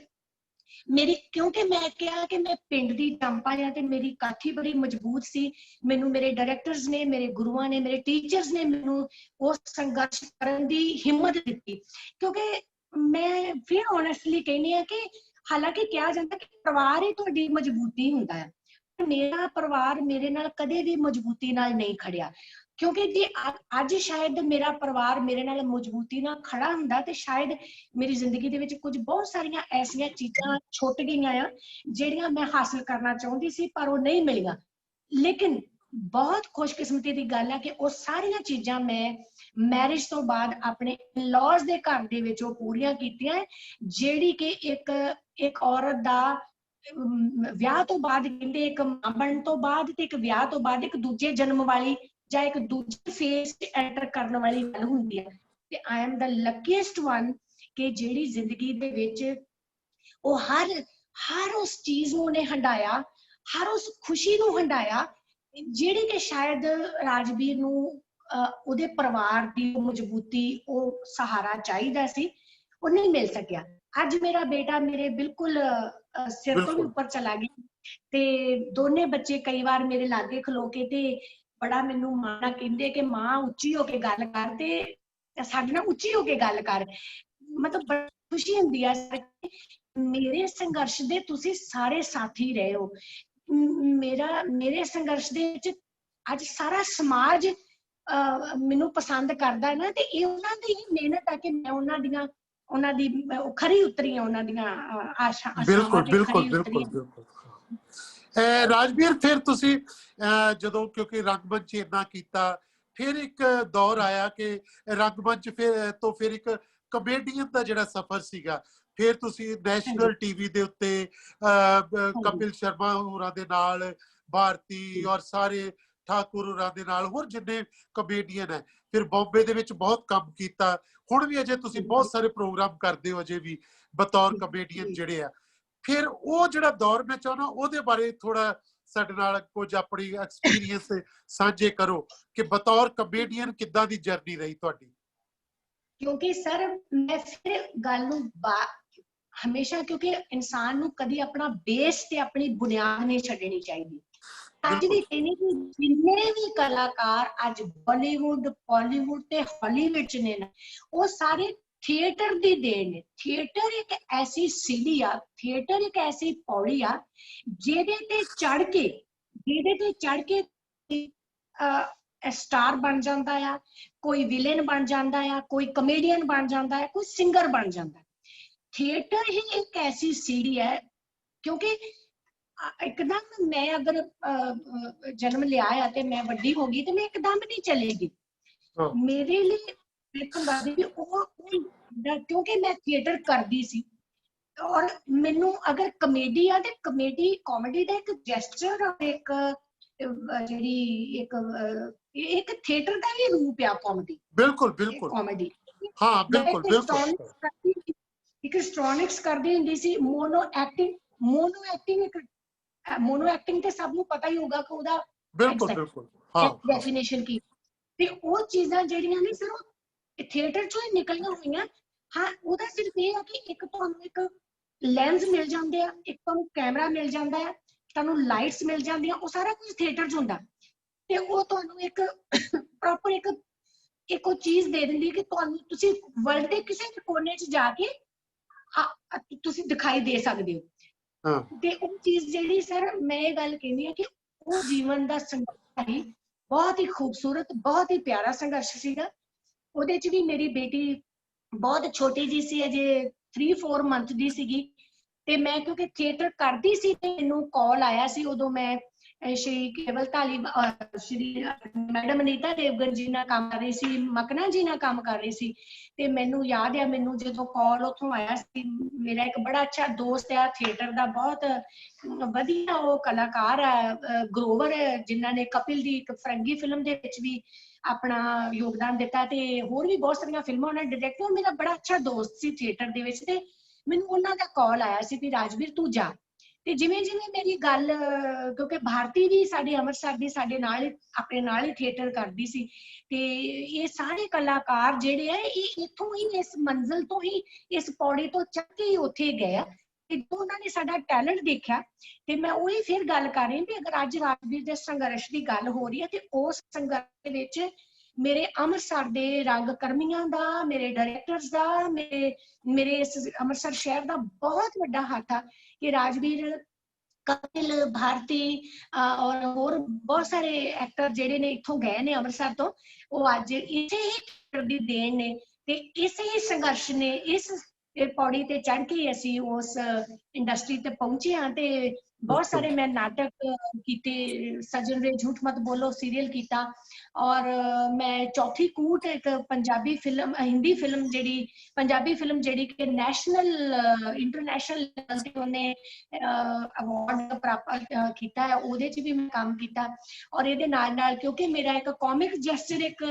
ਮੇਰੀ, ਕਿਉਂਕਿ ਮੈਂ ਕਿਹਾ ਕਿ ਮੈਂ ਪਿੰਡ ਦੀ ਚੰਪਾ ਆ ਤੇ ਮੇਰੀ ਕਾਠੀ ਬੜੀ ਮਜ਼ਬੂਤ ਸੀ। ਮੈਨੂੰ ਮੇਰੇ ਡਾਇਰੈਕਟਰਸ ਨੇ, ਮੇਰੇ ਗੁਰੂਆਂ ਨੇ, ਮੇਰੇ ਟੀਚਰਸ ਨੇ ਮੈਨੂੰ ਉਸ ਸੰਘਰਸ਼ ਕਰਨ ਦੀ ਹਿੰਮਤ ਦਿੱਤੀ। ਕਿਉਂਕਿ ਮੈਂ ਫਿਰ ਓਨੈਸਟਲੀ ਕਹਿੰਦੀ ਆ ਕਿ ਹਾਲਾਂਕਿ ਕਿਹਾ ਜਾਂਦਾ ਕਿ ਪਰਿਵਾਰ ਹੀ ਤੁਹਾਡੀ ਮਜ਼ਬੂਤੀ ਹੁੰਦਾ ਹੈ, ਮੇਰਾ ਪਰਿਵਾਰ ਮੇਰੇ ਨਾਲ ਕਦੇ ਵੀ ਮਜ਼ਬੂਤੀ ਨਾਲ ਨਹੀਂ ਖੜਿਆ। ਕਿਉਂਕਿ ਜੇ ਅੱਜ ਸ਼ਾਇਦ ਮੇਰਾ ਪਰਿਵਾਰ ਮੇਰੇ ਨਾਲ ਮਜ਼ਬੂਤੀ ਨਾਲ ਖੜਾ ਹੁੰਦਾ ਤੇ ਸ਼ਾਇਦ ਮੇਰੀ ਜ਼ਿੰਦਗੀ ਦੇ ਵਿੱਚ ਕੁਝ ਬਹੁਤ ਸਾਰੀਆਂ ਐਸੀਆਂ ਚੀਜ਼ਾਂ ਛੁੱਟ ਗਈਆਂ ਆ ਜਿਹੜੀਆਂ ਮੈਂ ਹਾਸਲ ਕਰਨਾ ਚਾਹੁੰਦੀ ਸੀ ਪਰ ਉਹ ਨਹੀਂ ਮਿਲੀਆਂ। ਲੇਕਿਨ ਬਹੁਤ ਖੁਸ਼ਕਿਸਮਤੀ ਦੀ ਗੱਲ ਹੈ ਕਿ ਉਹ ਸਾਰੀਆਂ ਚੀਜ਼ਾਂ ਮੈਂ ਮੈਰਿਜ ਤੋਂ ਬਾਅਦ ਆਪਣੇ ਇਨ-ਲॉज ਦੇ ਘਰ ਦੇ ਵਿੱਚ ਉਹ ਪੂਰੀਆਂ ਕੀਤੀਆਂ, ਜਿਹੜੀ ਕਿ ਇੱਕ ਔਰਤ ਦਾ ਵਿਆਹ ਤੋਂ ਬਾਅਦ, ਕਹਿੰਦੇ ਇੱਕ ਮਾਂ ਬਣਨ ਤੋਂ ਬਾਅਦ ਤੇ ਇੱਕ ਵਿਆਹ ਤੋਂ ਬਾਅਦ ਇੱਕ ਦੂਜੇ ਜਨਮ ਵਾਲੀ ਜਾਂ ਇੱਕ ਦੂਜੇ ਫੇਸ ਤੇ ਐਂਟਰ ਕਰਨ ਵਾਲੀ ਗੱਲ ਹੁੰਦੀ ਹੈ। ਤੇ ਆਈ ਐਮ ਦਾ ਲੱਕੀਐਸਟ ਵਨ ਕਿ ਜਿਹੜੀ ਜ਼ਿੰਦਗੀ ਦੇ ਵਿੱਚ ਉਹ ਹਰ ਉਸ ਚੀਜ਼ ਨੂੰ ਉਹਨੇ ਹੰਡਾਇਆ, ਹਰ ਉਸ ਖੁਸ਼ੀ ਨੂੰ ਹੰਡਾਇਆ ਜਿਹੜੀ ਕਿ ਸ਼ਾਇਦ ਰਾਜਵੀਰ ਨੂੰ ਉਹਦੇ ਪਰਿਵਾਰ ਦੀ ਮਜ਼ਬੂਤੀ, ਉਹ ਸਹਾਰਾ ਚਾਹੀਦਾ ਸੀ, ਉਹ ਨਹੀਂ ਮਿਲ ਸਕਿਆ। ਅੱਜ ਮੇਰਾ ਬੇਟਾ ਮੇਰੇ ਬਿਲਕੁਲ ਸਿਰ ਤੋਂ ਵੀ ਉੱਪਰ ਚਲਾ ਗਿਆ ਤੇ ਦੋਨੇ ਬੱਚੇ ਕਈ ਵਾਰ ਮੇਰੇ ਲਾਗੇ ਖਲੋ ਕੇ ਤੇ ਬੜਾ ਮੈਨੂੰ ਮਾਣਾ ਕਹਿੰਦੇ ਕਿ ਮਾਂ ਉੱਚੀ ਹੋ ਕੇ ਗੱਲ ਕਰ, ਤੇ ਸਾਡੇ ਨਾਲ ਉੱਚੀ ਹੋ ਕੇ ਗੱਲ ਕਰ। ਮਤਲਬ ਬੜੀ ਖੁਸ਼ੀ ਹੁੰਦੀ ਆ ਮੇਰੇ ਸੰਘਰਸ਼ ਦੇ ਤੁਸੀਂ ਸਾਰੇ ਸਾਥੀ ਰਹੇ ਹੋ। ਮੇਰੇ ਸੰਘਰਸ਼ ਦੇ ਵਿੱਚ ਅੱਜ ਸਾਰਾ ਸਮਾਜ ਮੈਨੂੰ ਪਸੰਦ ਕਰਦਾ ਹੈ ਨਾ, ਤੇ ਇਹ ਉਹਨਾਂ ਦੀ ਹੀ ਮਿਹਨਤ ਹੈ ਕਿ ਮੈਂ ਉਹਨਾਂ ਦੀ ਖਰੀ ਉਤਰੀ, ਉਹਨਾਂ ਦੀਆਂ ਆਸ਼ਾਵਾਂ ਤੇ ਖਰੀ ਉਤਰੀ। ਰਾਜਵੀਰ ਫਿਰ ਤੁਸੀਂ ਜਦੋਂ ਕਿਉਂਕਿ ਰੰਗਮੰਚ ਇੰਨਾ ਕੀਤਾ फिर एक दौर आया कि रंगमंच फिर एक कमेडियन का जिहड़ा सफर सीगा, फिर तुसी ਹਾਂਜੀ नैशनल टीवी ਦੇ ਉੱਤੇ ਹਾਂਜੀ कपिल शर्मा होरां दे नाल, भारती और सारे ठाकुर होरां दे नाल होर जिन्ने कमेडियन है, फिर बॉम्बे ਦੇ ਵਿੱਚ ਬਹੁਤ ਕੰਮ ਕੀਤਾ, ਹੁਣ ਵੀ ਅਜੇ ਤੁਸੀਂ ਬਹੁਤ ਸਾਰੇ ਪ੍ਰੋਗਰਾਮ ਕਰਦੇ ਹੋ ਅਜੇ ਵੀ ਬਤੌਰ ਕਮੇਡੀਅਨ ਜਿਹੜੇ ਆ। ਫਿਰ ਉਹ ਜਿਹੜਾ ਦੌਰ ਮੈਂ ਚਾਹੁੰਦਾ ਉਹਦੇ ਬਾਰੇ ਥੋੜਾ ਸਾਡੇ ਨਾਲ ਕੁਝ ਆਪਣੀ ਐਕਸਪੀਰੀਅੰਸ ਸਾਂਝੇ ਕਰੋ ਕਿ ਬਤੌਰ ਕਮੇਡੀਅਨ ਕਿੱਦਾਂ ਦੀ ਜਰਨੀ ਰਹੀ ਤੁਹਾਡੀ। ਕਿਉਂਕਿ ਸਰ ਮੈਂ ਫਿਰ ਗੱਲ ਨੂੰ ਹਮੇਸ਼ਾ, ਕਿਉਂਕਿ ਇਨਸਾਨ ਨੂੰ ਕਦੀ ਆਪਣਾ ਬੇਸ ਤੇ ਆਪਣੀ ਬੁਨਿਆਦ ਨਹੀਂ ਛੱਡਣੀ ਚਾਹੀਦੀ। ਅੱਜ ਬਿਲਕੁਲ ਵੀ ਕਹਿੰਦੇ ਕਿ ਜਿੰਨੇ ਵੀ ਕਲਾਕਾਰ ਅੱਜ ਬਾਲੀਵੁੱਡ, ਬਾਲੀਵੁੱਡ ਤੇ ਹਾਲੀਵੁੱਡ ਚ ਨੇ ਨਾ, ਉਹ ਸਾਰੇ ਥੀਏਟਰ ਦੀ ਦੇਣ ਨੇ। ਥੀਏਟਰ ਇੱਕ ਐਸੀ ਸੀੜੀ ਆ, ਥੀਏਟਰ ਇੱਕ ਐਸੀ ਪੌੜੀ ਆ ਜਿਹਦੇ ਤੇ ਚੜ ਕੇ ਸਟਾਰ ਬਣ ਜਾਂਦਾ ਆ, ਕੋਈ ਵਿਲਨ ਬਣ ਜਾਂਦਾ ਆ, ਕੋਈ ਕਮੇਡੀਅਨ ਬਣ ਜਾਂਦਾ ਹੈ, ਕੋਈ ਸਿੰਗਰ ਬਣ ਜਾਂਦਾ। थिएटर ही एक ऐसी सीढ़ी है, क्योंकि एकदम मैं अगर जन्म लिया है तो मैं वड्डी होगी तो मैं एकदम नहीं चलेगी। मेरे लिए क्योंकि मैं थिएटर करदी सी और मैनू अगर कमेडी आ ते कॉमेडी दा एक जेस्चर और एक ਜਿਹੜੀ एक थिएटर का ही रूप है कॉमेडी। बिल्कुल बिल्कुल कॉमेडी हाँ बिल्कुल बिल्कुल ਇੱਕ ਸਟ੍ਰੋਨਿਕਸ ਕਰਦੀ ਹੁੰਦੀ ਸੀ, ਮੋਨੋ ਐਕਟਿੰਗ ਤੇ ਸਭ ਨੂੰ ਪਤਾ ਹੀ ਹੋਗਾ ਕਿ ਉਹਦਾ ਬਿਲਕੁਲ ਬਿਲਕੁਲ ਹਾਂ ਡੈਫੀਨੇਸ਼ਨ ਕੀ, ਤੇ ਉਹ ਚੀਜ਼ਾਂ ਜਿਹੜੀਆਂ ਨੇ ਸਿਰਫ ਥੀਏਟਰ ਚੋਂ ਹੀ ਨਿਕਲੀਆਂ ਹੋਈਆਂ। ਹਾਂ, ਉਹਦਾ ਸਿਰਫ ਇਹ ਆ ਕਿ ਇੱਕ ਤੁਹਾਨੂੰ ਇੱਕ ਲੈਂਸ ਮਿਲ ਜਾਂਦੇ ਆ, ਇੱਕ ਤੁਹਾਨੂੰ ਕੈਮਰਾ ਮਿਲ ਜਾਂਦਾ ਹੈ, ਤੁਹਾਨੂੰ ਲਾਈਟਸ ਮਿਲ ਜਾਂਦੀਆਂ, ਉਹ ਸਾਰਾ ਕੁਝ ਥੀਏਟਰ 'ਚ ਹੁੰਦਾ ਤੇ ਉਹ ਤੁਹਾਨੂੰ ਇੱਕ ਪ੍ਰੋਪਰ ਇੱਕ ਉਹ ਚੀਜ਼ ਦੇ ਦਿੰਦੀ ਕਿ ਤੁਹਾਨੂੰ ਤੁਸੀਂ ਵਰਲਡ ਦੇ ਕਿਸੇ ਵੀ ਕੋਨੇ 'ਚ ਜਾ ਕੇ ਤੁਸੀਂ ਦਿਖਾਈ ਦੇ ਸਕਦੇ ਹੋ। ਤੇ ਉਹ ਚੀਜ਼ ਜਿਹੜੀ ਸਰ ਮੈਂ ਇਹ ਗੱਲ ਕਹਿੰਦੀ ਹਾਂ ਕਿ ਉਹ ਜੀਵਨ ਦਾ ਸੰਘਰਸ਼ ਹੀ ਬਹੁਤ ਹੀ ਖੂਬਸੂਰਤ, ਬਹੁਤ ਹੀ ਪਿਆਰਾ ਸੰਘਰਸ਼ ਸੀਗਾ। ਉਹਦੇ 'ਚ ਵੀ ਮੇਰੀ ਬੇਟੀ ਬਹੁਤ ਛੋਟੀ ਜੀ ਸੀ, ਅਜੇ 3-4 ਮੰਥ ਦੀ ਸੀਗੀ, ਤੇ ਮੈਂ ਕਿਉਂਕਿ ਥੀਏਟਰ ਕਰਦੀ ਸੀ ਤੇ ਮੈਨੂੰ ਕਾਲ ਆਇਆ ਸੀ। ਉਦੋਂ ਮੈਂ ਸ਼੍ਰੀ ਕੇਵਲ ਢਾਲੀ, ਸ਼੍ਰੀ ਮੈਡਮ ਅਨੀਤਾ ਦੇਵਗਨ ਜੀ ਨਾਲ ਕੰਮ ਕਰ ਰਹੀ ਸੀ, ਮਕਨਾ ਜੀ ਨਾਲ ਕੰਮ ਕਰ ਰਹੀ ਸੀ, ਤੇ ਮੈਨੂੰ ਯਾਦ ਆ ਮੈਨੂੰ ਜਦੋਂ ਕਾਲ ਉੱਥੋਂ ਆਇਆ ਸੀ, ਮੇਰਾ ਇੱਕ ਬੜਾ ਅੱਛਾ ਦੋਸਤ ਆ ਥੀਏਟਰ ਦਾ, ਬਹੁਤ ਵਧੀਆ ਉਹ ਕਲਾਕਾਰ ਆ ਗਰੋਵਰ, ਜਿਨ੍ਹਾਂ ਨੇ ਕਪਿਲ ਦੀ ਇੱਕ ਫਰੰਗੀ ਫਿਲਮ ਦੇ ਵਿੱਚ ਵੀ ਆਪਣਾ ਯੋਗਦਾਨ ਦਿੱਤਾ ਤੇ ਹੋਰ ਵੀ ਬਹੁਤ ਸਾਰੀਆਂ ਫਿਲਮਾਂ ਉਹਨਾਂ ਨੇ ਡਾਇਰੈਕਟ। ਮੇਰਾ ਬੜਾ ਅੱਛਾ ਦੋਸਤ ਸੀ ਥੀਏਟਰ ਦੇ ਵਿੱਚ, ਤੇ ਮੈਨੂੰ ਉਹਨਾਂ ਦਾ ਕਾਲ ਆਇਆ ਸੀ ਵੀ ਰਾਜਵੀਰ ਤੂੰ ਜਾ। ਤੇ ਜਿਵੇਂ ਜਿਵੇਂ ਮੇਰੀ ਗੱਲ, ਕਿਉਂਕਿ ਭਾਰਤੀ ਵੀ ਸਾਡੇ ਅੰਮ੍ਰਿਤਸਰ ਦੀ ਸਾਡੇ ਨਾਲ ਆਪਣੇ ਨਾਲ ਹੀ ਥੀਏਟਰ ਕਰਦੀ ਸੀ, ਤੇ ਇਹ ਸਾਰੇ ਕਲਾਕਾਰ ਜਿਹੜੇ ਆ ਇਹ ਇੱਥੋਂ ਹੀ ਇਸ ਮੰਜ਼ਿਲ ਤੋਂ ਹੀ ਇਸ ਪੌੜੀ ਤੋਂ ਚੱਕ ਕੇ ਉੱਥੇ ਗਏ ਆ। ਤੇ ਉਹਨਾਂ ਨੇ ਸਾਡਾ ਟੈਲੈਂਟ ਦੇਖਿਆ, ਤੇ ਮੈਂ ਉਹੀ ਫਿਰ ਗੱਲ ਕਰ ਰਹੀ ਵੀ ਅਗਰ ਅੱਜ ਰਾਜਵੀਰ ਦੇ ਸੰਘਰਸ਼ ਦੀ ਗੱਲ ਹੋ ਰਹੀ ਹੈ ਤੇ ਉਸ ਸੰਘਰਸ਼ ਦੇ ਵਿੱਚ ਮੇਰੇ ਅੰਮ੍ਰਿਤਸਰ ਦੇ ਰੰਗ ਕਰਮੀਆਂ ਦਾ, ਮੇਰੇ ਡਾਇਰੈਕਟਰਸ ਦਾ, ਮੇਰੇ ਇਸ ਅੰਮ੍ਰਿਤਸਰ ਸ਼ਹਿਰ ਦਾ ਬਹੁਤ ਵੱਡਾ ਹੱਥ ਆ ਕਿ ਰਾਜਵੀਰ, ਕਪਿਲ, ਭਾਰਤੀ ਔਰ ਹੋਰ ਬਹੁਤ ਸਾਰੇ ਐਕਟਰ ਜਿਹੜੇ ਨੇ ਇੱਥੋਂ ਗਏ ਨੇ ਅੰਮ੍ਰਿਤਸਰ ਤੋਂ, ਉਹ ਅੱਜ ਇਸੇ ਹੀ ਦੀ ਦੇਣ ਨੇ ਤੇ ਇਸੇ ਹੀ ਸੰਘਰਸ਼ ਨੇ, ਇਸ ਪੌੜੀ ਤੇ ਚੜ੍ਹ ਕੇ ਅਸੀਂ ਉਸ ਇੰਡਸਟਰੀ ਤੇ ਪਹੁੰਚੇ ਹਾਂ। ਤੇ ਬਹੁਤ ਸਾਰੇ ਮੈਂ ਨਾਟਕ ਕੀਤੇ, ਸਜਣ ਵੇ ਝੂਠ ਮਤ ਬੋਲੋ ਸੀਰੀਅਲ ਕੀਤਾ, ਔਰ ਮੈਂ ਚੌਥੀ ਕੂਟ ਇੱਕ ਪੰਜਾਬੀ ਫਿਲਮ, ਹਿੰਦੀ ਫਿਲਮ ਜਿਹੜੀ ਪੰਜਾਬੀ ਫਿਲਮ ਜਿਹੜੀ ਕਿ ਨੈਸ਼ਨਲ ਇੰਟਰਨੈਸ਼ਨਲ ਲੈਵਲ ਤੇ ਉਹਨੇ ਅਵਾਰਡ ਪ੍ਰਾਪਤ ਕੀਤਾ ਹੈ, ਉਹਦੇ 'ਚ ਵੀ ਮੈਂ ਕੰਮ ਕੀਤਾ। ਔਰ ਇਹਦੇ ਨਾਲ ਨਾਲ ਕਿਉਂਕਿ ਮੇਰਾ ਇੱਕ ਕਾਮਿਕ ਜੈਸਚਰ, ਇੱਕ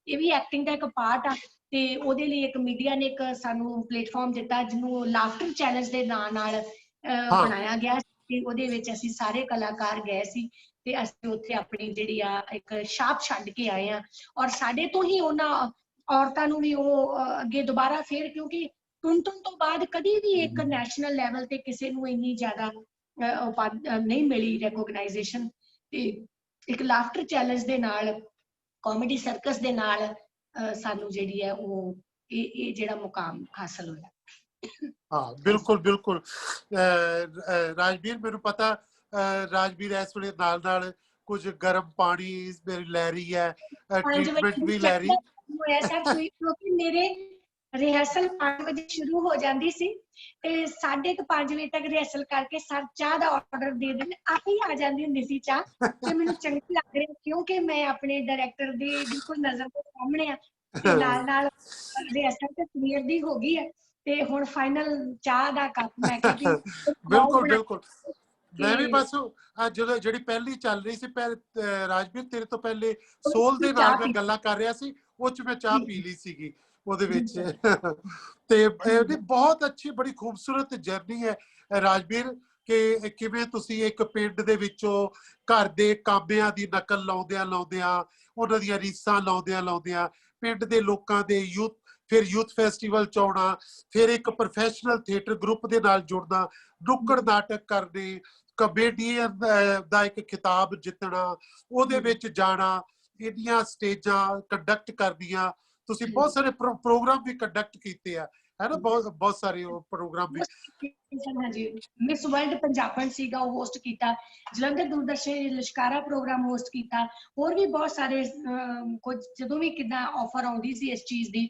ਇਹ ਵੀ ਐਕਟਿੰਗ ਦਾ ਇੱਕ ਪਾਰਟ ਆ, ਤੇ ਉਹਦੇ ਲਈ ਇੱਕ ਮੀਡੀਆ ਨੇ ਇੱਕ ਸਾਨੂੰ ਪਲੇਟਫਾਰਮ ਦਿੱਤਾ ਜਿਹਨੂੰ ਲਾਫਟਰ ਚੈਲੰਜ ਦੇ ਨਾਂ ਨਾਲ ਬਣਾਇਆ ਗਿਆ ਸੀ। ਉਹਦੇ ਵਿੱਚ ਅਸੀਂ ਸਾਰੇ ਕਲਾਕਾਰ ਗਏ ਸੀ ਤੇ ਅਸੀਂ ਉੱਥੇ ਆਪਣੀ ਜਿਹੜੀ ਆ ਇੱਕ ਛਾਪ ਛੱਡ ਕੇ ਆਏ ਆ, ਔਰ ਸਾਡੇ ਤੋਂ ਹੀ ਉਹਨਾਂ ਔਰਤਾਂ ਨੂੰ ਵੀ ਉਹ ਅੱਗੇ ਦੁਬਾਰਾ ਫਿਰ, ਕਿਉਂਕਿ ਟੁੰਟਨ ਤੋਂ ਬਾਅਦ ਕਦੀ ਵੀ ਇੱਕ ਨੈਸ਼ਨਲ ਲੈਵਲ ਤੇ ਕਿਸੇ ਨੂੰ ਇੰਨੀ ਜ਼ਿਆਦਾ ਨਹੀਂ ਮਿਲੀ ਰੈਕੋਗਨਾਈਜੇਸ਼ਨ, ਤੇ ਇੱਕ ਲਾਫਟਰ ਚੈਲੰਜ ਦੇ ਨਾਲ, ਕਾਮੇਡੀ ਸਰਕਸ ਦੇ ਨਾਲ ਸਾਨੂੰ ਜਿਹੜੀ ਹੈ ਉਹ ਇਹ ਜਿਹੜਾ ਮੁਕਾਮ ਹਾਸਲ ਹੋਇਆ। ਹਾਂ ਬਿਲਕੁਲ ਬਿਲकुल ਰਾਜਵੀਰ, ਮੈਨੂੰ ਪਤਾ ਰਾਜਵੀਰ ਇਸ ਵੇਲੇ ਨਾਲ ਨਾਲ ਕੁਝ ਗਰਮ ਪਾਣੀ ਮੇਰੀ ਲੈ ਰਹੀ ਹੈ, ਟ੍ਰੀਟਮੈਂਟ ਵੀ ਲੈ ਰਹੀ। ਕਿਉਂਕਿ ਮੇਰੇ ਰਿਹਰਸਲ 5 ਵਜੇ ਸ਼ੁਰੂ ਹੋ ਜਾਂਦੀ ਸੀ ਤੇ 5:30 ਵਜੇ ਤੱਕ ਰਿਹਰਸਲ ਕਰਕੇ ਸਰ ਚਾਹ ਦਾ ਆਰਡਰ ਦੇ ਦਿੰਦੇ, ਆਪੇ ਹੀ ਆ ਜਾਂਦੀ ਹੁੰਦੀ ਸੀ ਚਾਹ। ਤੇ ਮੈਨੂੰ ਚੰਗੀ ਲੱਗ ਰਹੀ ਕਿਉਂਕਿ ਮੈਂ ਆਪਣੇ ਡਾਇਰੈਕਟਰ ਦੀ ਬਿਲਕੁਲ ਨਜ਼ਰ ਦੇ ਸਾਹਮਣੇ ਆ ਤੇ ਨਾਲ ਰਿਹਰਸਲ ਤੇ ਕਲੀਅਰ ਦੀ ਹੋ ਗਈ ਹੈ ਤੇ ਹੁਣ ਫਾਈਨਲ ਚਾਹ ਦਾ ਕੱਪ ਮੈਂ ਕਿਹਾ ਵੀ ਬਿਲਕੁਲ ਬਿਲकुल मैं भी बस ਜਦੋਂ ਜਿਹੜੀ ਪਹਿਲੀ ਚੱਲ ਰਹੀ ਸੀ ਰਾਜਵੀਰ ਤੇਰੇ ਤੋਂ ਪਹਿਲੇ ਸੋਲ ਦੇ ਨਾਲ ਮੈਂ ਗੱਲਾਂ ਕਰ ਰਿਹਾ ਸੀ, ਉਹ ਚ ਮੈਂ ਚਾਹ ਪੀ ਲਈ ਸੀਗੀ ਉਹਦੇ ਵਿੱਚ। ਤੇ ਇਹ ਬਹੁਤ ਅੱਛੀ ਬੜੀ ਖੂਬਸੂਰਤ ਜਰਨੀ ਹੈ ਰਾਜਵੀਰ ਕਿ ਕਿਵੇਂ ਤੁਸੀਂ ਇੱਕ ਪਿੰਡ ਦੇ ਵਿੱਚੋਂ ਘਰ ਦੇ ਕਾਮਿਆਂ ਦੀ ਨਕਲ ਲਾਉਂਦਿਆਂ ਉਹਨਾਂ ਦੀਆਂ ਰੀਸਾਂ ਲਾਉਂਦਿਆਂ ਪਿੰਡ ਦੇ ਲੋਕਾਂ ਦੇ ਯੂਥ, ਫਿਰ ਯੂਥ ਫੈਸਟੀਵਲ ਚ ਆਉਣਾ, ਫਿਰ ਇੱਕ ਪ੍ਰੋਫੈਸ਼ਨਲ ਥੀਏਟਰ ਗਰੁੱਪ ਦੇ ਨਾਲ ਜੁੜਨਾ, ਨੁੱਕੜ ਨਾਟਕ ਕਰਨੇ, ਕਮੇਡੀਅਨ ਦਾ ਇੱਕ ਖਿਤਾਬ ਜਿੱਤਣਾ, ਉਹਦੇ ਵਿੱਚ ਜਾਣਾ, ਇੰਨੀਆਂ ਸਟੇਜਾਂ ਕੰਡਕਟ ਕਰਨੀਆਂ। ਤੁਸੀਂ ਬਹੁਤ ਸਾਰੇ ਪ੍ਰੋਗਰਾਮ ਵੀ ਕੰਡਕਟ ਕੀਤੇ ਆ, ਹੈ ਨਾ, ਬਹੁਤ ਸਾਰੇ ਪ੍ਰੋਗਰਾਮ ਵੀ। ਹਾਂਜੀ, ਮਿਸ ਵਰਲਡ ਪੰਜਾਬਣ ਸੀਗਾ, ਉਹ ਹੋਸਟ ਕੀਤਾ। ਜਲੰਧਰ ਦੂਰਦਰਸ਼ਨ ਲਿਸ਼ਕਾਰਾ ਪ੍ਰੋਗਰਾਮ ਹੋਸਟ ਕੀਤਾ। ਹੋਰ ਵੀ ਬਹੁਤ ਸਾਰੇ ਕੁਝ ਜਦੋਂ ਵੀ ਕਿੱਦਾਂ ਆਫਰ ਆਉਂਦੀ ਸੀ ਇਸ ਚੀਜ਼ ਦੀ,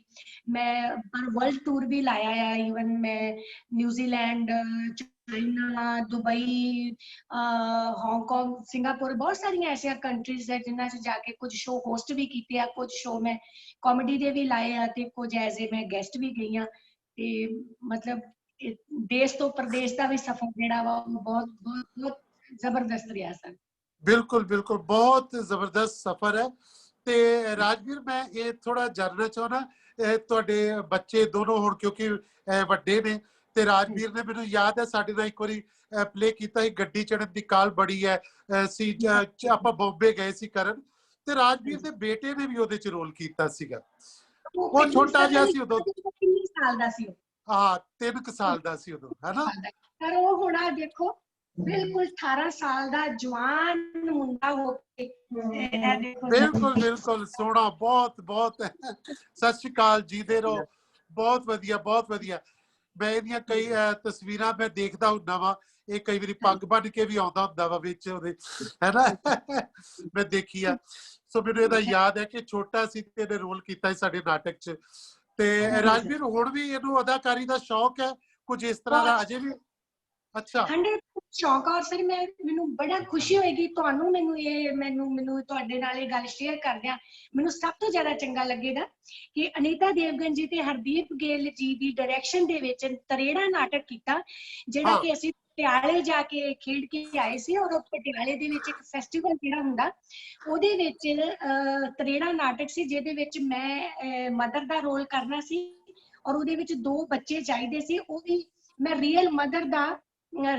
ਮੈਂ ਪਰ ਵਰਲਡ ਟੂਰ ਵੀ ਲਾਇਆ ਆ। ਈਵਨ ਮੈਂ New Zealand, China, Dubai, Hong Kong, Singapore, ਬਹੁਤ ਸਾਰੀਆਂ ਐਸੀਆਂ ਕੰਟਰੀਜ਼ ਹੈ ਜਿਨ੍ਹਾਂ 'ਚ ਜਾ ਕੇ ਕੁਝ ਸ਼ੋਅ ਹੋਸਟ ਵੀ ਕੀਤੇ ਆ। ਕੁਝ ਸ਼ੋਅ ਮੈਂ ਕਾਮੇਡੀ ਦੇ ਵੀ ਲਾਏ ਆ ਤੇ ਕੁਝ ਐਜ਼ ਏ ਮੈਂ ਗੈਸਟ ਵੀ ਗਈ ਆ। ਤੇ ਮਤਲਬ ਦੇਸ਼ ਤੋਂ ਪ੍ਰਦੇਸ਼ ਦਾ ਵੀ ਸਫ਼ਰ ਜਿਹੜਾ ਵਾ ਬਹੁਤ ਬਹੁਤ ਬਹੁਤ ਜ਼ਬਰਦਸਤ ਰਿਹਾ ਸਰ। ਬਿਲਕੁਲ ਬਿਲकुल ਬਹੁਤ ਜ਼ਬਰਦਸਤ ਸਫ਼ਰ ਹੈ। ਤੇ ਰਾਜਵੀਰ ਮੈਂ ਇਹ ਥੋੜਾ ਜਾਣਨਾ ਚਾਹੁੰਦਾ, ਤੁਹਾਡੇ ਬੱਚੇ ਦੋਨੋਂ ਹੁਣ ਕਿਉਂਕਿ ਵੱਡੇ ਨੇ, ਤੇ ਰਾਜਵੀਰ ਨੇ ਮੈਨੂੰ ਯਾਦ ਹੈ ਸਾਡੇ ਨਾਲ ਇੱਕ ਵਾਰੀ ਪਲੇ ਕੀਤਾ ਸੀ ਗੱਡੀ ਚੜਨ ਦੀ ਕਾਲ ਬੜੀ ਹੈ ਸੀ, ਆਪਾਂ ਬੰਬੇ ਗਏ ਸੀ ਕਰਨ, ਤੇ ਰਾਜਵੀਰ ਦੇ ਬੇਟੇ ਨੇ ਵੀ ਉਹਦੇ ਚ ਰੋਲ ਕੀਤਾ ਸੀਗਾ। ਉਹ ਛੋਟਾ ਜਿਹਾ ਸੀ ਉਦੋਂ, ਕਿੰਨੇ ਸਾਲ ਦਾ ਸੀ ਉਹ? ਹਾਂ 3 ਸਾਲ ਦਾ ਸੀ ਉਦੋਂ, ਹੈਨਾ। ਪਰ ਉਹ ਹੁਣ ਦੇਖੋ ਬਿਲਕੁਲ 18 ਸਾਲ ਦਾ ਜਵਾਨ ਮੁੰਡਾ ਹੋ ਕੇ ਬਿਲਕੁਲ ਬਿਲकुल ਸੋਹਣਾ, ਬਹੁਤ ਬਹੁਤ। ਸਤਿ ਸ਼੍ਰੀ ਅਕਾਲ, ਜੀਦੇ ਰਹੋ। ਬਹੁਤ ਵਧੀਆ ਬਹੁਤ ਵਧੀਆ। ਮੈਂ ਇਹਦੀਆਂ ਕਈ ਤਸਵੀਰਾਂ ਮੈਂ ਦੇਖਦਾ ਹੁੰਦਾ ਵਾ, ਇਹ ਕਈ ਵਾਰੀ ਪੱਗ ਬੰਨ ਕੇ ਵੀ ਆਉਂਦਾ ਹੁੰਦਾ ਵਾ ਵਿੱਚ ਉਹਦੇ, ਹੈਨਾ, ਮੈਂ ਦੇਖੀ ਆ। ਸੋ ਮੈਨੂੰ ਇਹਦਾ ਯਾਦ ਹੈ ਕਿ ਛੋਟਾ ਸੀ ਤੇ ਇਹਨੇ ਰੋਲ ਕੀਤਾ ਸੀ ਸਾਡੇ ਨਾਟਕ 'ਚ। ਤੇ ਰਾਜਵੀਰ ਹੁਣ ਵੀ ਇਹਨੂੰ ਅਦਾਕਾਰੀ ਦਾ ਸ਼ੌਕ ਹੈ ਕੁਝ ਇਸ ਤਰ੍ਹਾਂ ਦਾ ਅਜੇ ਵੀ? ਅੱਛਾ, 100% ਸ਼ੌਕ ਆ। ਔਰ ਸਰ ਮੈਨੂੰ ਬੜਾ ਖੁਸ਼ੀ ਹੋਏਗੀ ਤੁਹਾਨੂੰ ਮੈਨੂੰ ਤੁਹਾਡੇ ਨਾਲ ਇਹ ਗੱਲ ਸ਼ੇਅਰ ਕਰਦਿਆਂ ਮੈਨੂੰ ਸਭ ਤੋਂ ਜ਼ਿਆਦਾ ਚੰਗਾ ਲੱਗੇਗਾ ਕਿ ਅਨੀਤਾ ਦੇਵਗਨ ਜੀ ਤੇ ਹਰਦੀਪ ਗਿੱਲ ਜੀ ਦੀ ਡਾਇਰੈਕਸ਼ਨ ਦੇ ਵਿੱਚ ਤਰੇੜਾ ਨਾਟਕ ਕੀਤਾ, ਜਿਹੜਾ ਕਿ ਅਸੀਂ ਪਟਿਆਲੇ ਜਾ ਕੇ ਖੇਡ ਕੇ ਆਏ ਸੀ। ਔਰ ਪਟਿਆਲੇ ਦੇ ਵਿੱਚ ਇੱਕ ਫੈਸਟੀਵਲ ਜਿਹੜਾ ਹੁੰਦਾ, ਉਹਦੇ ਵਿੱਚ ਤਰੇੜਾ ਨਾਟਕ ਸੀ ਜਿਹਦੇ ਵਿੱਚ ਮੈਂ ਮਦਰ ਦਾ ਰੋਲ ਕਰਨਾ ਸੀ। ਔਰ ਉਹਦੇ ਵਿੱਚ 2 ਬੱਚੇ ਚਾਹੀਦੇ ਸੀ, ਉਹ ਵੀ ਮੈਂ ਰੀਅਲ ਮਦਰ ਦਾ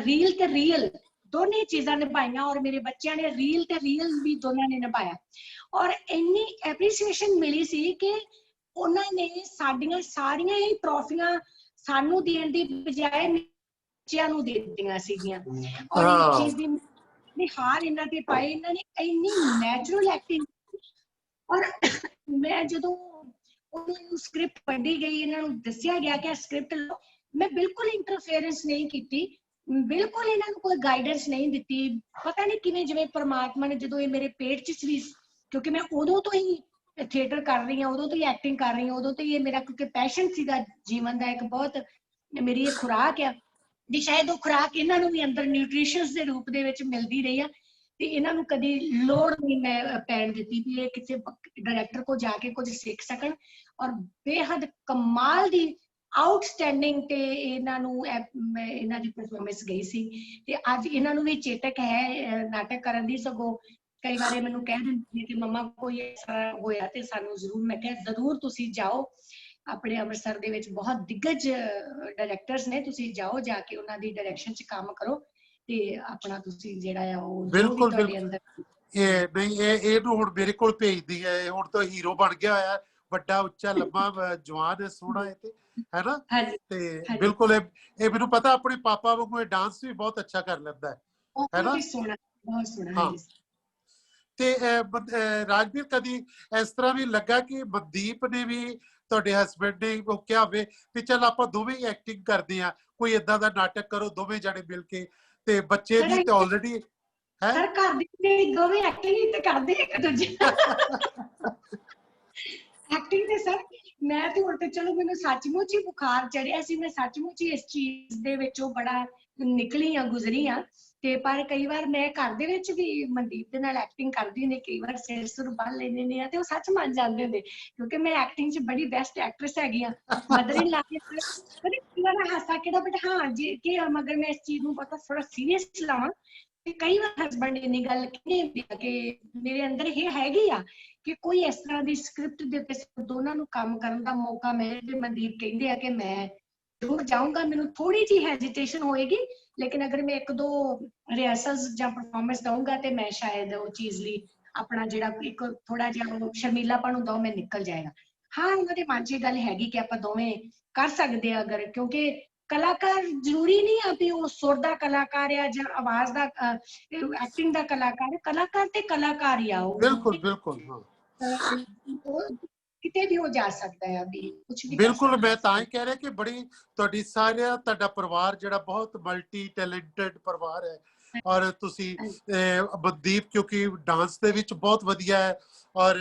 ਰੀਲ ਤੇ ਰੀਅਲ ਦੋਨੇ ਚੀਜ਼ਾਂ ਨਿਭਾਈਆਂ। ਔਰ ਮੇਰੇ ਬੱਚਿਆਂ ਨੇ ਰੀਲ ਤੇ ਰੀਅਲ ਵੀ ਦੋਨਾਂ ਨੇ ਨਿਭਾਇਆ। ਔਰ ਇੰਨੀ ਐਪਰੀਸੀਏਸ਼ਨ ਮਿਲੀ ਸੀ ਕਿ ਉਹਨਾਂ ਨੇ ਸਾਡੀਆਂ ਸਾਰੀਆਂ ਹੀ ਟਰੋਫੀਆਂ ਸਾਨੂੰ ਦੇਣ ਦੀ ਬਜਾਏ ਬੱਚਿਆਂ ਨੂੰ ਦੇ ਦਿੱਤੀਆਂ ਸੀਗੀਆਂ। ਔਰ ਇਸ ਚੀਜ਼ ਦੀ ਨਿਹਾਰ ਇਹਨਾਂ ਤੇ ਪਾਏ, ਇਹਨਾਂ ਨੇ ਇੰਨੀ ਨੈਚੁਰਲ ਐਕਟਿੰਗ। ਔਰ ਮੈਂ ਜਦੋਂ ਉਹਨਾਂ ਨੂੰ ਸਕ੍ਰਿਪਟ ਪੜ੍ਹੀ ਗਈ, ਇਹਨਾਂ ਨੂੰ ਦੱਸਿਆ ਗਿਆ ਕਿ ਸਕ੍ਰਿਪਟ ਲਓ, ਮੈਂ ਬਿਲਕੁਲ ਇੰਟਰਫੇਰੈਂਸ ਨਹੀਂ ਕੀਤੀ, ਬਿਲਕੁਲ ਇਹਨਾਂ ਨੂੰ ਕੋਈ ਗਾਈਡੈਂਸ ਨਹੀਂ ਦਿੱਤੀ। ਪਤਾ ਨਹੀਂ ਕਿਵੇਂ, ਜਿਵੇਂ ਪਰਮਾਤਮਾ ਨੇ ਜਦੋਂ ਇਹ ਮੇਰੇ ਪੇਟ 'ਚ ਸੀ, ਕਿਉਂਕਿ ਮੈਂ ਉਦੋਂ ਤੋਂ ਹੀ ਥੀਏਟਰ ਕਰ ਰਹੀ ਹਾਂ, ਉਦੋਂ ਤੋਂ ਹੀ ਐਕਟਿੰਗ ਕਰ ਰਹੀ ਹਾਂ, ਉਦੋਂ ਤੋਂ ਹੀ ਇਹ ਮੇਰਾ ਕਿਉਂਕਿ ਪੈਸ਼ਨ ਸੀਗਾ ਜੀਵਨ ਦਾ, ਇੱਕ ਬਹੁਤ ਮੇਰੀ ਇਹ ਖੁਰਾਕ ਆ ਦੀ। ਸ਼ਾਇਦ ਉਹ ਖੁਰਾਕ ਇਹਨਾਂ ਨੂੰ ਵੀ ਅੰਦਰ ਨਿਊਟ੍ਰੀਸ਼ਨਸ ਦੇ ਰੂਪ ਦੇ ਵਿੱਚ ਮਿਲਦੀ ਰਹੀ ਆ ਤੇ ਇਹਨਾਂ ਨੂੰ ਕਦੀ ਲੋੜ ਨਹੀਂ ਮੈਂ ਪੈਣ ਦਿੱਤੀ ਵੀ ਇਹ ਕਿਸੇ ਡਾਇਰੈਕਟਰ ਕੋਲ ਜਾ ਕੇ ਕੁਝ ਸਿੱਖ ਸਕਣ। ਔਰ ਬੇਹੱਦ ਕਮਾਲ ਦੀ ਆਊਟਸਟੈਂਡਿੰਗ ਤੇ ਇਹਨਾਂ ਨੂੰ ਇਹਨਾਂ ਦੀ ਪਰਫਾਰਮੈਂਸ ਗਈ ਸੀ। ਤੇ ਅੱਜ ਇਹਨਾਂ ਨੂੰ ਵੀ ਚੇਤਕ ਹੈ ਨਾਟਕ ਕਰਨ ਦੀ। ਸਗੋਂ ਕਈ ਵਾਰੀ ਮੈਨੂੰ ਕਹਿ ਦਿੰਦੇ ਨੇ ਕਿ ਮੰਮਾ ਕੋਈ ਐਸਾ ਹੋਇਆ ਤੇ ਸਾਨੂੰ ਜ਼ਰੂਰ, ਮੈਂ ਕਿਹਾ ਜ਼ਰੂਰ ਤੁਸੀਂ ਜਾਓ, ਆਪਣੇ ਅੰਮ੍ਰਿਤਸਰ ਦੇ ਵਿੱਚ ਬਹੁਤ ਦਿੱਗਜ ਡਾਇਰੈਕਟਰਸ ਨੇ, ਤੁਸੀਂ ਜਾਓ, ਜਾ ਕੇ ਉਹਨਾਂ ਦੀ ਡਾਇਰੈਕਸ਼ਨ 'ਚ ਕੰਮ ਕਰੋ ਤੇ ਆਪਣਾ ਤੁਸੀਂ ਜਿਹੜਾ ਆ ਉਹ ਜੋ ਵੀ ਤੁਹਾਡੇ ਅੰਦਰ ਇਹ ਨਹੀਂ ਇਹਨੂੰ ਹੁਣ ਮੇਰੇ ਕੋਲ ਭੇਜਦੀ ਹੈ। ਹੁਣ ਤਾਂ ਹੀਰੋ ਬਣ ਗਿਆ ਹੋਇਆ, ਵੱਡਾ ਉੱਚਾ ਲੰਮਾ ਜਵਾਨ ਹੈ, ਸੋਹਣਾ ਹੈ, ਤੇ ਹੈਨਾ। ਤੇ ਬਿਲਕੁਲ ਇਹ ਮੈਨੂੰ ਪਤਾ, ਆਪਣੇ ਪਾਪਾ ਵਾਂਗੂ ਇਹ ਡਾਂਸ ਵੀ ਬਹੁਤ ਅੱਛਾ ਕਰ ਲੈਂਦਾ ਹੈ, ਹੈਨਾ। ਬਹੁਤ ਸੋਹਣਾ। ਤੇ ਰਾਜਵੀਰ ਕਦੀ ਇਸ ਤਰ੍ਹਾਂ ਵੀ ਲੱਗਾ ਕਿ ਮਨਦੀਪ ਨੇ ਵੀ, ਤੁਹਾਡੇ ਹਸਬੈਂਡ ਨੇ ਉਹ ਕਿਹਾ ਹੋਵੇ ਵੀ ਚੱਲ ਆਪਾਂ ਦੋਵੇਂ ਹੀ ਐਕਟਿੰਗ ਕਰਦੇ ਆ, ਕੋਈ ਏਦਾਂ ਦਾ ਨਾਟਕ ਕਰੋ ਦੋਵੇਂ ਜਣੇ ਮਿਲ ਕੇ? ਤੇ ਬੱਚੇ ਦੀ ਤੇ ਆਲਰੇਡੀ ਹੈ ਸਰ, ਕਰਦੇ ਦੋਵੇਂ ਐਕਟਿੰਗ ਹੀ ਤੇ ਕਰਦੇ ਇੱਕ ਦੂਜੇ ਐਕਟਿੰਗ ਤੇ ਸਰ ਮੈਂ ਤੇ ਹੁਣ ਤੇ ਚਲੋ ਮੈਨੂੰ ਸੱਚਮੁੱਚ ਹੀ ਬੁਖਾਰ ਚੜਿਆ ਸੀ, ਮੈਂ ਸੱਚਮੁੱਚ ਹੀ ਇਸ ਚੀਜ਼ ਦੇ ਵਿੱਚੋਂ ਬੜਾ ਨਿਕਲੀ ਆ, ਗੁਜ਼ਰੀ ਆ। ਤੇ ਪਰ ਕਈ ਵਾਰ ਮੈਂ ਘਰ ਦੇ ਵਿੱਚ ਵੀ ਮਨਦੀਪ ਦੇ ਨਾਲ ਐਕਟਿੰਗ ਕਰਦੀ ਨੇ, ਕਈ ਵਾਰ ਸਿਰ ਸੁਰ ਬੰਨ ਲੈਂਦੇ ਨੇ ਆ ਤੇ ਉਹ ਸੱਚ ਮੰਨ ਜਾਂਦੇ ਹੁੰਦੇ, ਕਿਉਂਕਿ ਮੈਂ ਐਕਟਿੰਗ 'ਚ ਬੜੀ ਬੈਸਟ ਐਕਟਰੈਸ ਹੈਗੀ ਆ। ਮਦਰ ਇਨ ਲਾ ਕੇ ਕਦੇ ਕਈ ਵਾਰ ਹਾਸਾ ਕਿਹੜਾ, ਬਟ ਹਾਂ ਜੇ ਕਿ ਮਗਰ ਮੈਂ ਇਸ ਚੀਜ਼ ਨੂੰ ਪਤਾ ਥੋੜਾ ਸੀਰੀਅਸ ਲਾਵਾਂ ਤੇ ਕਈ ਵਾਰ ਹਸਬੈਂਡ ਇੰਨੀ ਗੱਲ ਕਹਿੰਦੇ ਹੁੰਦੇ ਆ ਕਿ ਮੇਰੇ ਅੰਦਰ ਇਹ ਹੈਗੀ ਆ ਕਿ ਕੋਈ ਇਸ ਤਰ੍ਹਾਂ ਦੀ ਸਕ੍ਰਿਪਟ ਦੇ ਉੱਤੇ ਦੋਨਾਂ ਨੂੰ ਕੰਮ ਕਰਨ ਦਾ ਮੌਕਾ ਮਿਲੇ ਤੇ ਮਨਦੀਪ ਕਹਿੰਦੇ ਆ ਕਿ ਮੈਂ ਜ਼ਰੂਰ ਜਾਊਂਗਾ। ਮੈਨੂੰ ਥੋੜੀ ਜਿਹੀ ਹੈਜੀਟੇਸ਼ਨ ਹੋਏਗੀ, ਲੇਕਿਨ ਅਗਰ ਮੈਂ 1-2 ਰਿਹਰਸਲਸ ਜਾਂ ਪਰਫਾਰਮੈਂਸ ਦਊਂਗਾ ਤੇ ਮੈਂ ਸ਼ਾਇਦ ਉਹ ਚੀਜ਼ ਲਈ ਆਪਣਾ ਜਿਹੜਾ ਇੱਕ ਥੋੜਾ ਜਿਹਾ ਸ਼ਰਮੀਲਾਪਣ ਹੁੰਦਾ ਉਹ ਮੈਂ ਨਿਕਲ ਜਾਏਗਾ। ਹਾਂ, ਉਹਨਾਂ ਦੇ ਮਨ 'ਚ ਇਹ ਗੱਲ ਹੈਗੀ ਕਿ ਆਪਾਂ ਦੋਵੇਂ ਕਰ ਸਕਦੇ ਆ ਅਗਰ, ਕਿਉਂਕਿ ਕਲਾਕਾਰ ਜ਼ਰੂਰੀ ਨਹੀਂ ਆ ਵੀ ਉਹ ਸੁਰ ਦਾ ਕਲਾਕਾਰ ਆ ਜਾਂ ਆਵਾਜ਼ ਦਾ ਐਕਟਿੰਗ ਦਾ ਕਲਾਕਾਰ। ਕਲਾਕਾਰ ਤੇ ਕਲਾਕਾਰ ਹੀ ਆ, ਬਿਲਕੁਲ ਬਿਲकुल हाँ ਉਹ ਕਿਤੇ ਵੀ ਹੋ ਜਾ ਸਕਦਾ ਆ, ਵੀ ਕੁਝ ਵੀ ਕਰ ਬਿਲਕੁਲ। ਸਕਦਾ। ਮੈਂ ਤਾਂ ਹੀ ਕਹਿ ਰਿਹਾ ਕਿ ਬੜੀ ਤੁਹਾਡੀ ਸਾਰਿਆਂ ਤੁਹਾਡਾ ਪਰਿਵਾਰ ਜਿਹੜਾ ਬਹੁਤ ਮਲਟੀ ਟੈਲੈਂਟਡ ਪਰਿਵਾਰ ਹੈ, ਔਰ ਤੁਸੀਂ ਮਨਦੀਪ ਕਿਉਂਕਿ ਡਾਂਸ ਦੇ ਵਿੱਚ ਬਹੁਤ ਵਧੀਆ ਹੈ, ਔਰ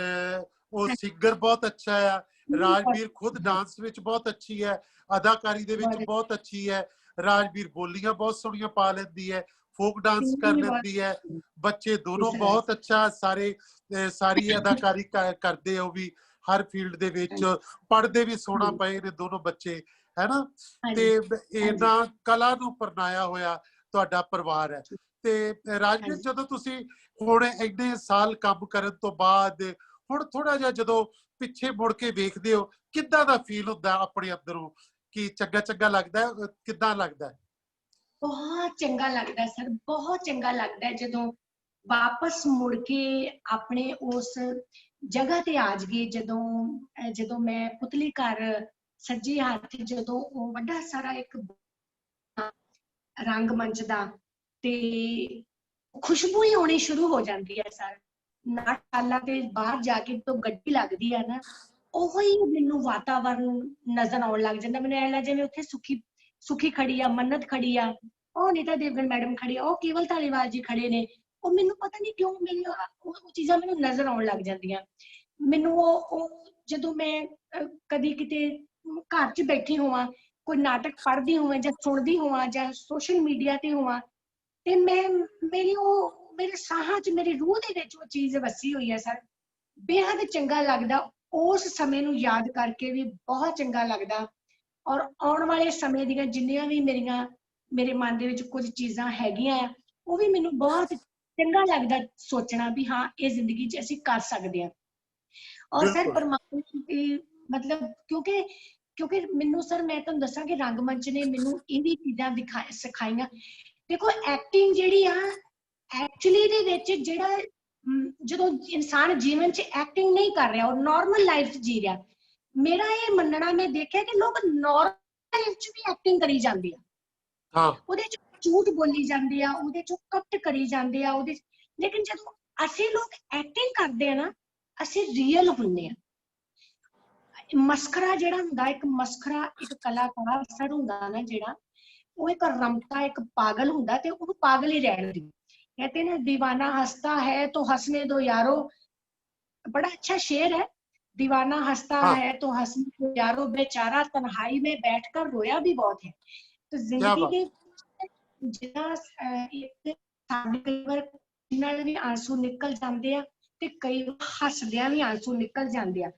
ਉਹ ਸਿੰਗਰ ਬਹੁਤ ਅੱਛਾ ਹੈ। ਰਾਜਵੀਰ ਖੁਦ ਡਾਂਸ ਵਿੱਚ ਬਹੁਤ ਅੱਛੀ ਹੈ, ਅਦਾਕਾਰੀ ਦੇ ਵਿੱਚ ਬਹੁਤ ਅੱਛੀ ਹੈ। ਰਾਜਵੀਰ ਬੋਲੀਆਂ ਬਹੁਤ ਸੋਹਣੀਆਂ ਪਾ ਲੈਂਦੀ ਹੈ, ਫੋਕ ਡਾਂਸ ਕਰ ਲੈਂਦੀ ਹੈ। ਬੱਚੇ ਦੋਨੋਂ ਬਹੁਤ ਅੱਛਾ ਸਾਰੇ ਸਾਰੀ ਅਦਾਕਾਰੀ ਕਰਦੇ ਹੋ ਵੀ, ਹਰ ਫੀਲਡ ਦੇ ਵਿੱਚ ਪੜ੍ਹਦੇ ਵੀ ਸੋਹਣਾ ਪਏ ਨੇ ਦੋਨੋਂ ਬੱਚੇ, ਹੈ ਨਾ। ਤੇ ਇਹਨਾਂ ਕਲਾ ਨੂੰ ਪਰਨਾਇਆ ਹੋਇਆ ਤੁਹਾਡਾ ਪਰਿਵਾਰ ਹੈ। ਤੇ ਰਾਜਵੀਰ, ਜਦੋਂ ਤੁਸੀਂ ਹੁਣ ਇੰਨੇ ਸਾਲ ਕੰਮ ਕਰਨ ਤੋਂ ਬਾਅਦ ਹੁਣ ਥੋੜਾ ਜਿਹਾ ਜਦੋਂ ਪਿੱਛੇ ਮੁੜ ਕੇ ਵੇਖਦੇ ਹੋ, ਕਿੱਦਾਂ ਦਾ ਫੀਲ ਹੁੰਦਾ ਆਪਣੇ ਅੰਦਰੋਂ? ਕਿ ਚੰਗਾ ਚੰਗਾ ਲੱਗਦਾ, ਕਿੱਦਾਂ ਲੱਗਦਾ? ਬਹੁਤ ਚੰਗਾ ਲੱਗਦਾ ਸਰ, ਬਹੁਤ ਚੰਗਾ ਲੱਗਦਾ ਜਦੋਂ ਵਾਪਸ ਮੁੜ ਕੇ ਆਪਣੇ ਉਸ ਜਗ੍ਹਾ ਤੇ ਆ ਜਾਈਏ। ਜਦੋਂ ਮੈਂ ਪੁਤਲੀ ਘਰ ਸੱਜੇ ਹੱਥ ਜਦੋਂ ਉਹ ਵੱਡਾ ਸਾਰਾ ਇੱਕ ਰੰਗ ਮੰਚ ਦਾ ਤੇ ਖੁਸ਼ਬੂ ਹੀ ਆਉਣੀ ਸ਼ੁਰੂ ਹੋ ਜਾਂਦੀ ਹੈ ਸਰ। ਨਾਟਸ਼ਾਲਾ ਤੇ ਬਾਹਰ ਜਾ ਕੇ ਤੋਂ ਗੱਡੀ ਲੱਗਦੀ ਹੈ ਨਾ, ਉਹ ਹੀ ਮੈਨੂੰ ਵਾਤਾਵਰਨ ਨਜ਼ਰ ਆਉਣ ਲੱਗ ਜਾਂਦਾ। ਮੈਨੂੰ ਐਂ ਲੱਗ ਜਿਵੇਂ ਉੱਥੇ ਸੁਖੀ ਖੜੀ ਆ, ਮੰਨਤ ਖੜੀ ਆ, ਉਹ ਨੀਤਾ ਦੇਵਗਨ ਮੈਡਮ ਖੜੀ ਆ, ਉਹ ਕੇਵਲ ਧਾਲੀਵਾਲ ਜੀ ਖੜੇ ਨੇ। ਉਹ ਮੈਨੂੰ ਪਤਾ ਨਹੀਂ ਕਿਉਂ ਮੈਨੂੰ ਉਹ ਚੀਜ਼ਾਂ ਮੈਨੂੰ ਨਜ਼ਰ ਆਉਣ ਲੱਗ ਜਾਂਦੀਆਂ। ਮੈਨੂੰ ਉਹ ਜਦੋਂ ਮੈਂ ਕਦੀ ਕਿਤੇ ਘਰ 'ਚ ਬੈਠੀ ਹੋਵਾਂ, ਕੋਈ ਨਾਟਕ ਪੜ੍ਹਦੀ ਹੋਵਾਂ ਜਾਂ ਸੁਣਦੀ ਹੋਵਾਂ ਜਾਂ ਸੋਸ਼ਲ ਮੀਡੀਆ ਤੇ ਹੋਵਾਂ, ਤੇ ਮੇਰੇ ਸਾਹਾਂ 'ਚ, ਮੇਰੀ ਰੂਹ ਦੇ ਵਿੱਚ ਉਹ ਚੀਜ਼ ਵਸੀ ਹੋਈ ਹੈ ਸਰ। ਬੇਹੱਦ ਚੰਗਾ ਲੱਗਦਾ, ਉਸ ਸਮੇਂ ਨੂੰ ਯਾਦ ਕਰਕੇ ਵੀ ਬਹੁਤ ਚੰਗਾ ਲੱਗਦਾ। ਔਰ ਆਉਣ ਵਾਲੇ ਸਮੇਂ ਦੀਆਂ ਜਿੰਨੀਆਂ ਵੀ ਮੇਰੇ ਮਨ ਦੇ ਵਿੱਚ ਕੁਝ ਚੀਜ਼ਾਂ ਹੈਗੀਆਂ ਆ, ਉਹ ਵੀ ਮੈਨੂੰ ਬਹੁਤ ਚੰਗਾ ਲੱਗਦਾ ਸੋਚਣਾ ਵੀ ਹਾਂ, ਇਹ ਜ਼ਿੰਦਗੀ 'ਚ ਅਸੀਂ ਕਰ ਸਕਦੇ ਹਾਂ। ਔਰ ਸਰ ਪਰਮਾਤਮਾ ਦੀ ਮਤਲਬ ਕਿਉਂਕਿ ਮੈਨੂੰ ਸਰ, ਮੈਂ ਤੁਹਾਨੂੰ ਦੱਸਾਂ ਕਿ ਰੰਗਮੰਚ ਨੇ ਮੈਨੂੰ ਇਹ ਵੀ ਚੀਜ਼ਾਂ ਸਿਖਾਈਆਂ। ਦੇਖੋ, ਐਕਟਿੰਗ ਜਿਹੜੀ ਆ ਐਕਚੁਅਲੀ ਦੇ ਵਿੱਚ ਜਿਹੜਾ ਜਦੋਂ ਇਨਸਾਨ ਜੀਵਨ 'ਚ ਐਕਟਿੰਗ ਨਹੀਂ ਕਰ ਰਿਹਾ, ਉਹ ਨਾਰਮਲ ਲਾਈਫ ਜੀ ਰਿਹਾ, ਮੇਰਾ ਇਹ ਮੰਨਣਾ ਮੈਂ ਦੇਖਿਆ ਕਿ ਲੋਕ ਨਾਰਮਲ ਲਾਈਫ 'ਚ ਵੀ ਐਕਟਿੰਗ ਕਰੀ ਜਾਂਦੇ ਆ। ਉਹਦੇ 'ਚ ਝੂਠ ਬੋਲੀ ਜਾਂਦੇ ਆ, ਉਹਦੇ 'ਚ ਕਪਟ ਕਰੀ ਜਾਂਦੇ ਆ, ਲੇਕਿਨ ਜਦੋਂ ਅਸੀਂ ਲੋਕ ਐਕਟਿੰਗ ਕਰਦੇ ਆ ਨਾ, ਅਸੀਂ ਰੀਅਲ ਹੁੰਦੇ ਆ। ਮਸਖਰਾ ਜਿਹੜਾ ਹੁੰਦਾ, ਇੱਕ ਕਲਾਕਾਰ ਸਰ ਹੁੰਦਾ ਨਾ ਜਿਹੜਾ, ਉਹ ਇੱਕ ਰਮਤਾ, ਇੱਕ ਪਾਗਲ ਹੁੰਦਾ ਤੇ ਉਹ ਪਾਗਲ ਹੀ ਰਹਿਣ ਦੀ। कहते ना, दीवाना हंसता है तो हंसने दो यारो, बड़ा अच्छा शेर है। दीवाना हंसता है तो हंसने दो यारो, बेचारा तन्हाई में बैठकर रोया भी बहुत है। तो जिंदगी के कई बार ਨਾਲ ਵੀ ਆਂਸੂ ਨਿਕਲ ਜਾਂਦੇ ਆ ਤੇ ਕਈ ਵਾਰ ਹੱਸਦਿਆਂ ਵੀ ਆਂਸੂ ਨਿਕਲ ਜਾਂਦੇ ਆ।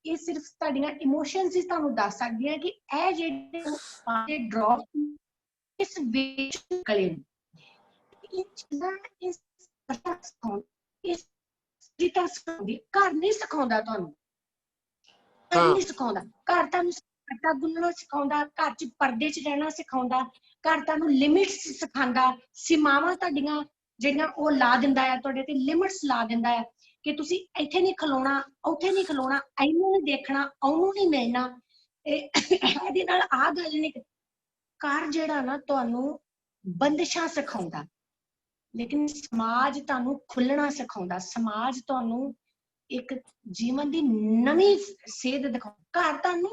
ਇਹ ਸਿਰਫ ਤੁਹਾਡੀਆਂ ਇਮੋਸ਼ਨਸ ਹੀ ਤੁਹਾਨੂੰ ਦੱਸ ਸਕਦੀਆਂ ਕਿ ਇਹ ਜਿਹੜੇ ਡ੍ਰੌਪ ਇਸ ਵਿੱਚ ਨਿਕਲੇ ਨੇ। ਇਹ ਚੀਜ਼ਾਂ ਘਰ ਨਹੀਂ ਸਿਖਾਉਂਦਾ ਤੁਹਾਨੂੰ, ਘਰ ਨਹੀਂ ਸਿਖਾਉਂਦਾ। ਘਰ ਤੁਹਾਨੂੰ ਆਟਾ ਗੁੰਨਣਾ ਸਿਖਾਉਂਦਾ, ਘਰ 'ਚ ਪਰਦੇ 'ਚ ਰਹਿਣਾ ਸਿਖਾਉਂਦਾ, ਘਰ ਤੁਹਾਨੂੰ ਲਿਮਿਟਸ ਸਿਖਾਉਂਦਾ, ਸੀਮਾਵਾਂ ਤੁਹਾਡੀਆਂ ਜਿਹੜੀਆਂ ਉਹ ਲਾ ਦਿੰਦਾ ਆ, ਤੁਹਾਡੇ ਤੇ ਲਿਮਿਟਸ ਲਾ ਦਿੰਦਾ ਆ ਕਿ ਤੁਸੀਂ ਇੱਥੇ ਨਹੀਂ ਖਲੋਣਾ, ਉੱਥੇ ਨਹੀਂ ਖਲੋਣਾ, ਇਹਨੂੰ ਨਹੀਂ ਦੇਖਣਾ, ਉਹਨੂੰ ਨਹੀਂ ਮਿਲਣਾ, ਇਹਦੇ ਨਾਲ ਆਹ ਗੱਲ ਨਹੀਂ। ਘਰ ਜਿਹੜਾ ਨਾ ਤੁਹਾਨੂੰ ਬੰਦਿਸ਼ਾਂ ਸਿਖਾਉਂਦਾ, ਲੇਕਿਨ ਸਮਾਜ ਤੁਹਾਨੂੰ ਖੁੱਲਣਾ ਸਿਖਾਉਂਦਾ, ਸਮਾਜ ਤੁਹਾਨੂੰ ਇੱਕ ਜੀਵਨ ਦੀ ਨਵੀਂ ਸੇਧ ਦਿਖਾਉਂਦਾ। ਘਰ ਤੁਹਾਨੂੰ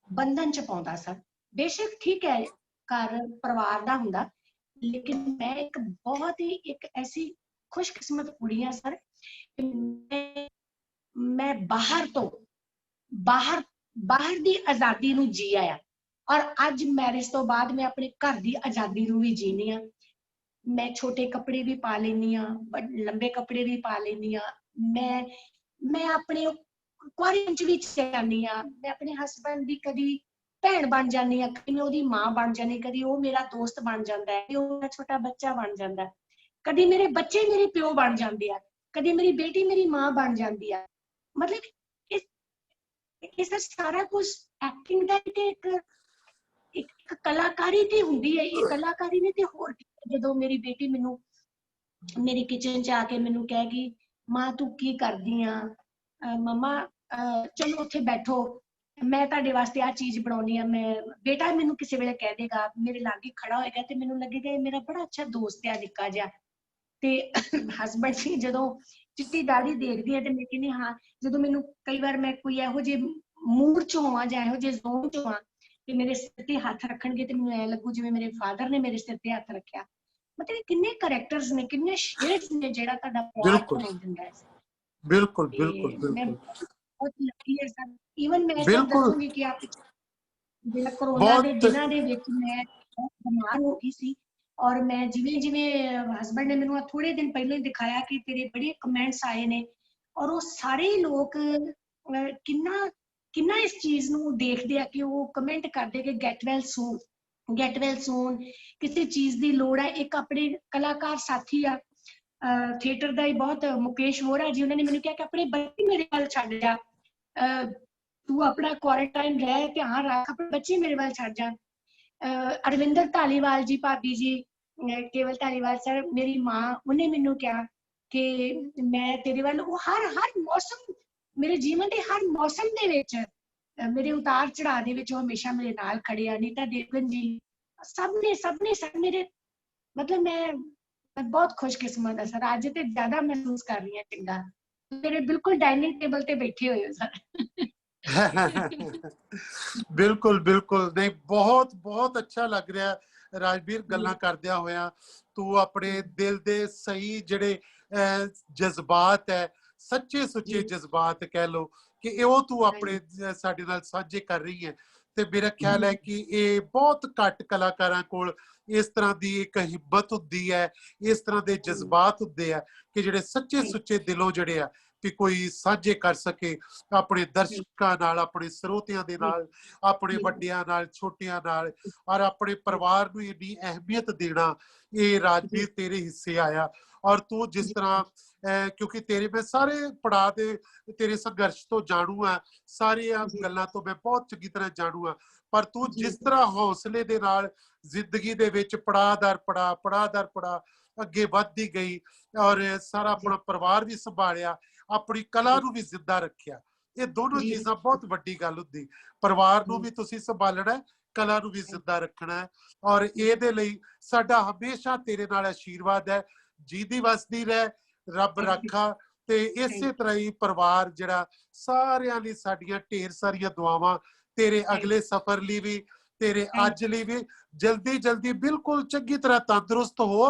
ਬੰਧਨ 'ਚ ਪਾਉਂਦਾ ਸਰ। ਬੇਸ਼ੱਕ ਠੀਕ ਹੈ, ਘਰ ਪਰਿਵਾਰ ਦਾ ਹੁੰਦਾ, ਲੇਕਿਨ ਮੈਂ ਇੱਕ ਬਹੁਤ ਹੀ ਇੱਕ ਐਸੀ ਖੁਸ਼ਕਿਸਮਤ ਕੁੜੀ ਹਾਂ ਸਰ, ਮੈਂ ਬਾਹਰ ਬਾਹਰ ਦੀ ਆਜ਼ਾਦੀ ਨੂੰ ਜੀ ਆਇਆ। ਔਰ ਅੱਜ ਮੈਰਿਜ ਤੋਂ ਬਾਅਦ ਮੈਂ ਆਪਣੇ ਘਰ ਦੀ ਆਜ਼ਾਦੀ ਨੂੰ ਵੀ ਜੀਣੀ ਆ। ਮੈਂ ਛੋਟੇ ਕੱਪੜੇ ਵੀ ਪਾ ਲੈਂਦੀ ਹਾਂ, ਲੰਬੇ ਕੱਪੜੇ ਵੀ ਪਾ ਲੈਂਦੀ ਹਾਂ। ਮੈਂ ਆਪਣੇ ਕੁਆਰੀ ਚ ਵੀ ਜਾਂਦੀ ਹਾਂ। ਮੈਂ ਆਪਣੇ ਹਸਬੈਂਡ ਦੀ ਕਦੀ ਭੈਣ ਬਣ ਜਾਂਦੀ ਹਾਂ, ਕਦੀ ਮੈਂ ਉਹਦੀ ਮਾਂ ਬਣ ਜਾਂਦੀ, ਕਦੀ ਉਹ ਮੇਰਾ ਦੋਸਤ ਬਣ ਜਾਂਦਾ ਹੈ, ਉਹ ਮੇਰਾ ਛੋਟਾ ਬੱਚਾ ਬਣ ਜਾਂਦਾ, ਕਦੀ ਮੇਰੇ ਬੱਚੇ ਮੇਰੇ ਪਿਓ ਬਣ ਜਾਂਦੇ ਆ, ਕਦੀ ਮੇਰੀ ਬੇਟੀ ਮੇਰੀ ਮਾਂ ਬਣ ਜਾਂਦੀ ਆ। ਮਤਲਬ ਇਹ ਸਾਰਾ ਕੁਝ ਐਕਟਿੰਗ ਦਾ ਇੱਕ ਕਲਾਕਾਰੀ ਤੇ ਹੁੰਦੀ ਹੈ। ਇਹ ਕਲਾਕਾਰੀ ਨੇ ਤੇ ਹੋਰ ਜਦੋਂ ਮੇਰੀ ਬੇਟੀ ਮੈਨੂੰ ਮੇਰੀ ਕਿਚਨ ਚ ਆ ਕੇ ਮੈਨੂੰ ਕਹੇਗੀ, ਮਾਂ ਤੂੰ ਕੀ ਕਰਦੀ ਆ, ਮਮਾ ਚਲੋ ਉੱਥੇ ਬੈਠੋ, ਮੈਂ ਤੁਹਾਡੇ ਵਾਸਤੇ ਆ ਚੀਜ਼ ਬਣਾਉਣੀ ਆ। ਮੈਂ ਬੇਟਾ ਮੈਨੂੰ ਕਿਸੇ ਵੇਲੇ ਕਹਿ ਦੇਗਾ, ਮੇਰੇ ਲਾਗੇ ਖੜਾ ਹੋਏਗਾ ਤੇ ਮੈਨੂੰ ਲੱਗੇਗਾ ਇਹ ਮੇਰਾ ਬੜਾ ਅੱਛਾ ਦੋਸਤ ਹੈ ਨਿੱਕਾ ਜਿਹਾ। ਤੇ ਹਸਬੈਂਡ ਜੀ ਜਦੋਂ ਚਿੱਟੀ ਦਾੜੀ ਦੇਖਦੀ ਹੈ ਤੇ ਮੈਂ ਕਹਿੰਦੀ ਹਾਂ, ਜਦੋਂ ਮੈਨੂੰ ਕਈ ਵਾਰ ਮੈਂ ਕੋਈ ਇਹੋ ਜਿਹੇ ਮੂਡ ਚ ਹੋਵਾਂ ਜਾਂ ਇਹੋ ਜਿਹੇ ਜ਼ੋਨ ਚ ਹੋਵਾਂ ਤੇ ਮੇਰੇ ਸਿਰ ਤੇ ਹੱਥ ਰੱਖਣਗੇ ਤੇ ਮੈਨੂੰ ਐ ਲੱਗੂ ਜਿਵੇਂ ਮੇਰੇ ਫਾਦਰ ਨੇ ਮੇਰੇ ਸਿਰ ਤੇ ਹੱਥ ਰੱਖਿਆ। ਮਤਲਬ ਕਿੰਨੇ ਕਰੈਕਟਰਸ ਨੇ, ਕਿੰਨੇ ਸ਼ੇਡਸ ਨੇ ਜਿਹੜਾ ਤੁਹਾਡਾ ਪਿਆਰ ਬਿਲਕੁਲ ਬਣਾਈ ਦਿੰਦਾ ਹੈ। ਬਿਲकुल बिल्कुल ਤੇ ਮੈਂ बिल्कुल ਬਹੁਤ ਲੱਕੀ ਹੈ ਸਰ। ਈਵਨ ਮੈਂ ਸਰ बिल्कुल ਦੱਸੂਗੀ ਕਿ ਆਪ ਜਿਹੜਾ ਕਰੋਨਾ ਦੇ बहुत ਦਿਨਾਂ ਦੇ ਵਿੱਚ ਮੈਂ ਬਹੁਤ ਬਿਮਾਰ ਹੋ ਗਈ ਸੀ। ਔਰ ਮੈਂ ਜਿਵੇਂ ਜਿਵੇਂ ਹਸਬੈਂਡ ਨੇ ਮੈਨੂੰ ਥੋੜੇ ਦਿਨ ਪਹਿਲਾਂ ਹੀ ਦਿਖਾਇਆ ਕਿ ਤੇਰੇ ਬੜੇ ਕਮੈਂਟਸ ਆਏ ਨੇ, ਔਰ ਉਹ ਸਾਰੇ ਲੋਕ ਕਿੰਨਾ ਕਿੰਨਾ ਇਸ ਚੀਜ਼ ਨੂੰ ਦੇਖਦੇ ਆ ਕਿ ਉਹ ਕਮੈਂਟ ਕਰਦੇ ਕਿ ਗੈਟ ਵੈਲ ਸੂਨ, ਗੈਟ ਵੈਲ ਸੂਨ, ਕਿਸੇ ਚੀਜ਼ ਦੀ ਲੋੜ ਹੈ। ਇੱਕ ਆਪਣੇ ਕਲਾਕਾਰ ਸਾਥੀ ਆ ਥੀਏਟਰ ਦਾ ਹੀ ਬਹੁਤ, ਮੁਕੇਸ਼ ਵੋਰਾ ਜੀ, ਉਹਨਾਂ ਨੇ ਮੈਨੂੰ ਕਿਹਾ ਕਿ ਆਪਣੇ ਬੱਚੇ ਮੇਰੇ ਵੱਲ ਛੱਡ ਜਾ, ਤੂੰ ਆਪਣਾ ਕੁਆਰੰਟਾਈਨ ਰਹਿ, ਧਿਆਨ ਰੱਖ, ਆਪਣੇ ਬੱਚੇ ਮੇਰੇ ਵੱਲ ਛੱਡ ਜਾ। ਅਰਵਿੰਦਰ ਧਾਲੀਵਾਲ ਜੀ, ਭਾਬੀ ਜੀ, ਕੇਵਲ ਧਾਲੀਵਾਲ ਸਰ, ਮੇਰੀ ਮਾਂ, ਉਹਨੇ ਮੈਨੂੰ ਕਿਹਾ ਕਿ ਮੈਂ ਤੇਰੇ ਵੱਲ, ਉਹ ਹਰ ਮੌਸਮ, ਮੇਰੇ ਜੀਵਨ ਦੇ ਹਰ ਮੌਸਮ ਦੇ ਵਿੱਚ, ਮੇਰੇ ਉਤਾਰ ਚੜਾਅ ਦੇ ਵਿੱਚ ਉਹ ਹਮੇਸ਼ਾ ਮੇਰੇ ਨਾਲ ਖੜੇ ਆ। ਅਨੀਤਾ ਦੇਵਗਨ ਜੀ, ਸਭ ਨੇ ਸਰ ਮੇਰੇ, ਮਤਲਬ ਮੈਂ ਬਹੁਤ ਖੁਸ਼ਕਿਸਮਤ ਹਾਂ ਸਰ। ਅੱਜ ਤੇ ਜ਼ਿਆਦਾ ਮਹਿਸੂਸ ਕਰ ਰਹੀ ਹਾਂ ਚੰਗਾ, ਮੇਰੇ ਬਿਲਕੁਲ ਡਾਈਨਿੰਗ ਟੇਬਲ ਤੇ ਬੈਠੇ ਹੋਏ ਹੋ ਸਰ। ਬਿਲਕੁਲ ਬਿਲकुल ਨਹੀਂ, ਬਹੁਤ ਬਹੁਤ ਅੱਛਾ ਲੱਗ ਰਿਹਾ ਰਾਜਵੀਰ ਗੱਲਾਂ ਕਰਦਿਆਂ ਹੋਇਆਂ। ਤੂੰ ਆਪਣੇ ਦਿਲ ਦੇ ਸਹੀ ਜਿਹੜੇ ਜਜ਼ਬਾਤ ਹੈ, ਸੱਚੇ ਸੁੱਚੇ ਜਜ਼ਬਾਤ ਕਹਿ ਲੋ, ਕਿ ਉਹ ਤੂੰ ਆਪਣੇ ਸਾਡੇ ਨਾਲ ਸਾਂਝੇ ਕਰ ਰਹੀ ਹੈ। ਤੇ ਮੇਰਾ ਖਿਆਲ ਹੈ ਕਿ ਇਹ ਬਹੁਤ ਘੱਟ ਕਲਾਕਾਰਾਂ ਕੋਲ ਇਸ ਤਰ੍ਹਾਂ ਦੀ ਇੱਕ ਹਿੰਮਤ ਹੁੰਦੀ ਹੈ, ਇਸ ਤਰ੍ਹਾਂ ਦੇ ਜਜ਼ਬਾਤ ਹੁੰਦੇ ਆ ਕਿ ਜਿਹੜੇ ਸੱਚੇ ਸੁੱਚੇ ਦਿਲੋਂ ਜਿਹੜੇ ਆ ਕਿ ਕੋਈ ਸਾਂਝੇ ਕਰ ਸਕੇ ਆਪਣੇ ਦਰਸ਼ਕਾਂ ਨਾਲ, ਆਪਣੇ ਸਰੋਤਿਆਂ ਦੇ ਨਾਲ, ਆਪਣੇ ਵੱਡਿਆਂ ਨਾਲ, ਛੋਟਿਆਂ ਨਾਲ, ਔਰ ਆਪਣੇ ਪਰਿਵਾਰ ਨੂੰ ਇੰਨੀ ਅਹਿਮੀਅਤ ਦੇਣਾ, ਇਹ ਰਾਜਵੀਰ ਤੇਰੇ ਹਿੱਸੇ ਆਇਆ। ਔਰ ਤੂੰ ਜਿਸ ਤਰ੍ਹਾਂ ਕਿਉਂਕਿ ਤੇਰੇ ਮੈਂ ਸਾਰੇ ਪੜਾਅ ਦੇ ਤੇਰੇ ਸੰਘਰਸ਼ ਤੋਂ ਜਾਣੂ ਆ, ਸਾਰੀਆਂ ਗੱਲਾਂ ਤੋਂ ਮੈਂ ਬਹੁਤ ਚੰਗੀ ਤਰ੍ਹਾਂ ਜਾਣੂ ਆ। ਪਰ ਤੂੰ ਜਿਸ ਤਰ੍ਹਾਂ ਹੌਸਲੇ ਦੇ ਨਾਲ ਜ਼ਿੰਦਗੀ ਦੇ ਵਿੱਚ ਪੜਾਅ ਦਰ ਪੜਾਅ ਅੱਗੇ ਵੱਧਦੀ ਗਈ, ਔਰ ਸਾਰਾ ਆਪਣਾ ਪਰਿਵਾਰ ਵੀ ਸੰਭਾਲਿਆ, ਆਪਣੀ ਕਲਾ ਨੂੰ ਵੀ ਜ਼ਿੰਦਾ ਰੱਖਿਆ, ਇਹ ਦੋਨੋਂ ਚੀਜ਼ਾਂ ਬਹੁਤ ਵੱਡੀ ਗੱਲ ਹੁੰਦੀ। ਪਰਿਵਾਰ ਨੂੰ ਵੀ ਤੁਸੀਂ ਸੰਭਾਲਣਾ, ਕਲਾ ਨੂੰ ਵੀ ਜ਼ਿੰਦਾ ਰੱਖਣਾ ਹੈ। ਔਰ ਇਹਦੇ ਲਈ ਸਾਡਾ ਹਮੇਸ਼ਾ ਤੇਰੇ ਨਾਲ ਆਸ਼ੀਰਵਾਦ ਹੈ। ਜੀਦੀ ਵਸਦੀ ਰਹਿ, ਰੱਬ ਰਾਖਾ। ਤੇ ਇਸੇ ਤਰ੍ਹਾਂ ਹੀ ਪਰਿਵਾਰ ਜਿਹੜਾ, ਸਾਰਿਆਂ ਲਈ ਸਾਡੀਆਂ ਢੇਰ ਸਾਰੀਆਂ ਦੁਆਵਾਂ, ਤੇਰੇ ਅਗਲੇ ਸਫ਼ਰ ਲਈ ਵੀ, ਤੇਰੇ ਅੱਜ ਲਈ ਵੀ। ਜਲਦੀ ਜਲਦੀ ਬਿਲਕੁਲ ਚੰਗੀ ਤਰ੍ਹਾਂ ਤੰਦਰੁਸਤ ਹੋ।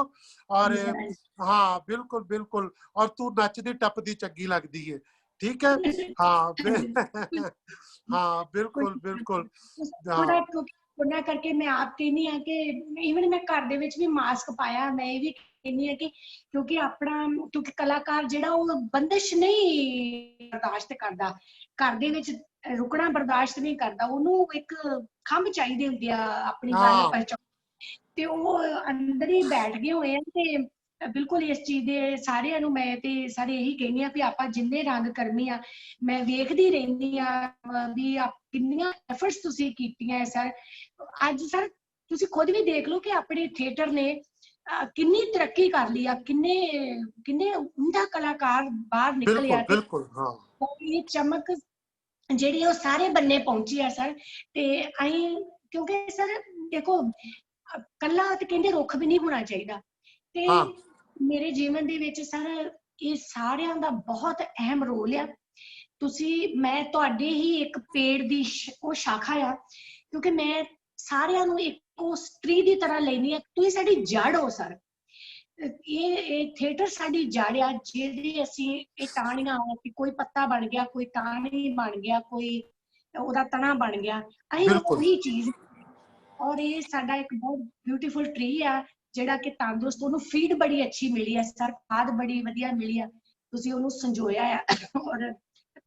ਔਰ ਹਾਂ ਬਿਲकुल ਬਿਲकुल, ਔਰ ਤੂੰ ਨੱਚਦੀ ਟੱਪਦੀ ਚੰਗੀ ਲੱਗਦੀ ਹੈ, ਠੀਕ ਹੈ। ਹਾਂ ਹਾਂ ਬਿਲकुल ਬਿਲकुल ਥੋੜਾ ਹਾਂ ਉਹਨਾਂ ਕਰਕੇ ਮੈਂ ਆਪ ਕਹਿੰਦੀ ਹਾਂ ਕਿ ਈਵਨ ਮੈਂ ਘਰ ਦੇ ਵਿੱਚ ਵੀ ਮਾਸਕ ਪਾਇਆ। ਮੈਂ ਇਹ ਵੀ ਕਹਿੰਦੀ ਹਾਂ ਕਿ ਕਿਉਂਕਿ ਆਪਣਾ, ਕਿਉਂਕਿ ਕਲਾਕਾਰ ਜਿਹੜਾ ਉਹ ਬੰਦਿਸ਼ ਨਹੀਂ ਬਰਦਾਸ਼ਤ ਕਰਦਾ, ਘਰ ਦੇ ਵਿੱਚ ਰੁਕਣਾ ਬਰਦਾਸ਼ਤ ਨਹੀਂ ਕਰਦਾ, ਉਹਨੂੰ ਇੱਕ ਖੰਭ ਚਾਹੀਦੇ ਹੁੰਦੇ ਆ ਆਪਣੀ ਗੱਲ ਹਾਂ ਪਹੁੰਚਾਉਣ। ਤੇ ਉਹ ਅੰਦਰ ਹੀ ਬੈਠ ਗਏ ਹੋਏ ਆ। ਤੇ ਬਿਲਕੁਲ ਇਸ ਚੀਜ਼ ਦੇ ਸਾਰਿਆਂ ਨੂੰ ਮੈਂ ਤੇ ਸਾਰੇ ਇਹੀ ਕਹਿੰਦੀ ਆ ਵੀ ਆਪਾਂ ਜਿੰਨੇ ਰੰਗ ਕਰਮੀ ਆ, ਮੈਂ ਵੇਖਦੀ ਰਹਿੰਦੀ ਆ ਵੀ ਕਿੰਨੀਆਂ ਐਫਰਟਸ ਤੁਸੀਂ ਕੀਤੀਆਂ ਸਰ। ਅੱਜ ਸਰ ਤੁਸੀਂ ਖੁਦ ਵੀ ਦੇਖ ਲਓ ਕਿ ਆਪਣੇ ਥੀਏਟਰ ਨੇ ਕਿੰਨੀ ਤਰੱਕੀ ਕਰ ਲਈ ਆ, ਕਿੰਨੇ ਉਮਦਾ ਕਲਾਕਾਰ ਬਾਹਰ ਨਿਕਲੇ ਆ, ਬਿਲकुल ਤੇ ਬਿਲकुल ਹਾਂ ਇਹ ਚਮਕ ਜਿਹੜੀ ਉਹ ਸਾਰੇ ਬੰਨੇ ਪਹੁੰਚੀ ਆ ਸਰ। ਤੇ ਅਸੀਂ ਕਿਉਂਕਿ ਸਰ ਦੇਖੋ, ਕੱਲਾ ਤੇ ਕਹਿੰਦੇ ਰੁੱਖ ਵੀ ਨਹੀਂ ਹੋਣਾ ਚਾਹੀਦਾ। ਤੇ ਹਾਂ ਮੇਰੇ ਜੀਵਨ ਦੇ ਵਿੱਚ ਸਰ ਇਹ ਸਾਰਿਆਂ ਦਾ ਬਹੁਤ ਅਹਿਮ ਰੋਲ ਆ। ਮੈਂ ਤੁਹਾਡੇ ਹੀ ਇੱਕ ਪੇੜ ਦੀ ਉਹ ਸ਼ਾਖਾ ਆ, ਕਿਉਂਕਿ ਮੈਂ ਸਾਰਿਆਂ ਨੂੰ ਇੱਕੋ ਟਰੀ ਦੀ ਤਰ੍ਹਾਂ ਲੈਣੀ ਆ। ਤੁਸੀਂ ਸਾਡੀ ਜੜ ਹੋ ਸਰ। ਇਹ ਥੀਏਟਰ ਸਾਡੀ ਜੜ ਆ, ਜਿਹੜੀ ਅਸੀਂ ਇਹ ਟਾਹਣੀਆਂ ਕਿ ਕੋਈ ਪੱਤਾ ਬਣ ਗਿਆ, ਕੋਈ ਟਾਹਣੀ ਬਣ ਗਿਆ, ਕੋਈ ਉਹਦਾ ਤਣਾ ਬਣ ਗਿਆ। ਅਸੀਂ ਬਿਲਕੁਲ ਉਹੀ ਚੀਜ਼, ਔਰ ਇਹ ਸਾਡਾ ਇੱਕ ਬਹੁਤ ਬਿਊਟੀਫੁਲ ਟਰੀ ਆ ਜਿਹੜਾ ਕਿ ਤੰਦਰੁਸਤ, ਉਹਨੂੰ ਫੀਡ ਬੜੀ ਅੱਛੀ ਮਿਲੀ ਹੈ ਸਰ, ਖਾਦ ਬੜੀ ਵਧੀਆ ਮਿਲੀ ਆ, ਤੁਸੀਂ ਉਹਨੂੰ ਸੰਜੋਇਆ ਆ ਔਰ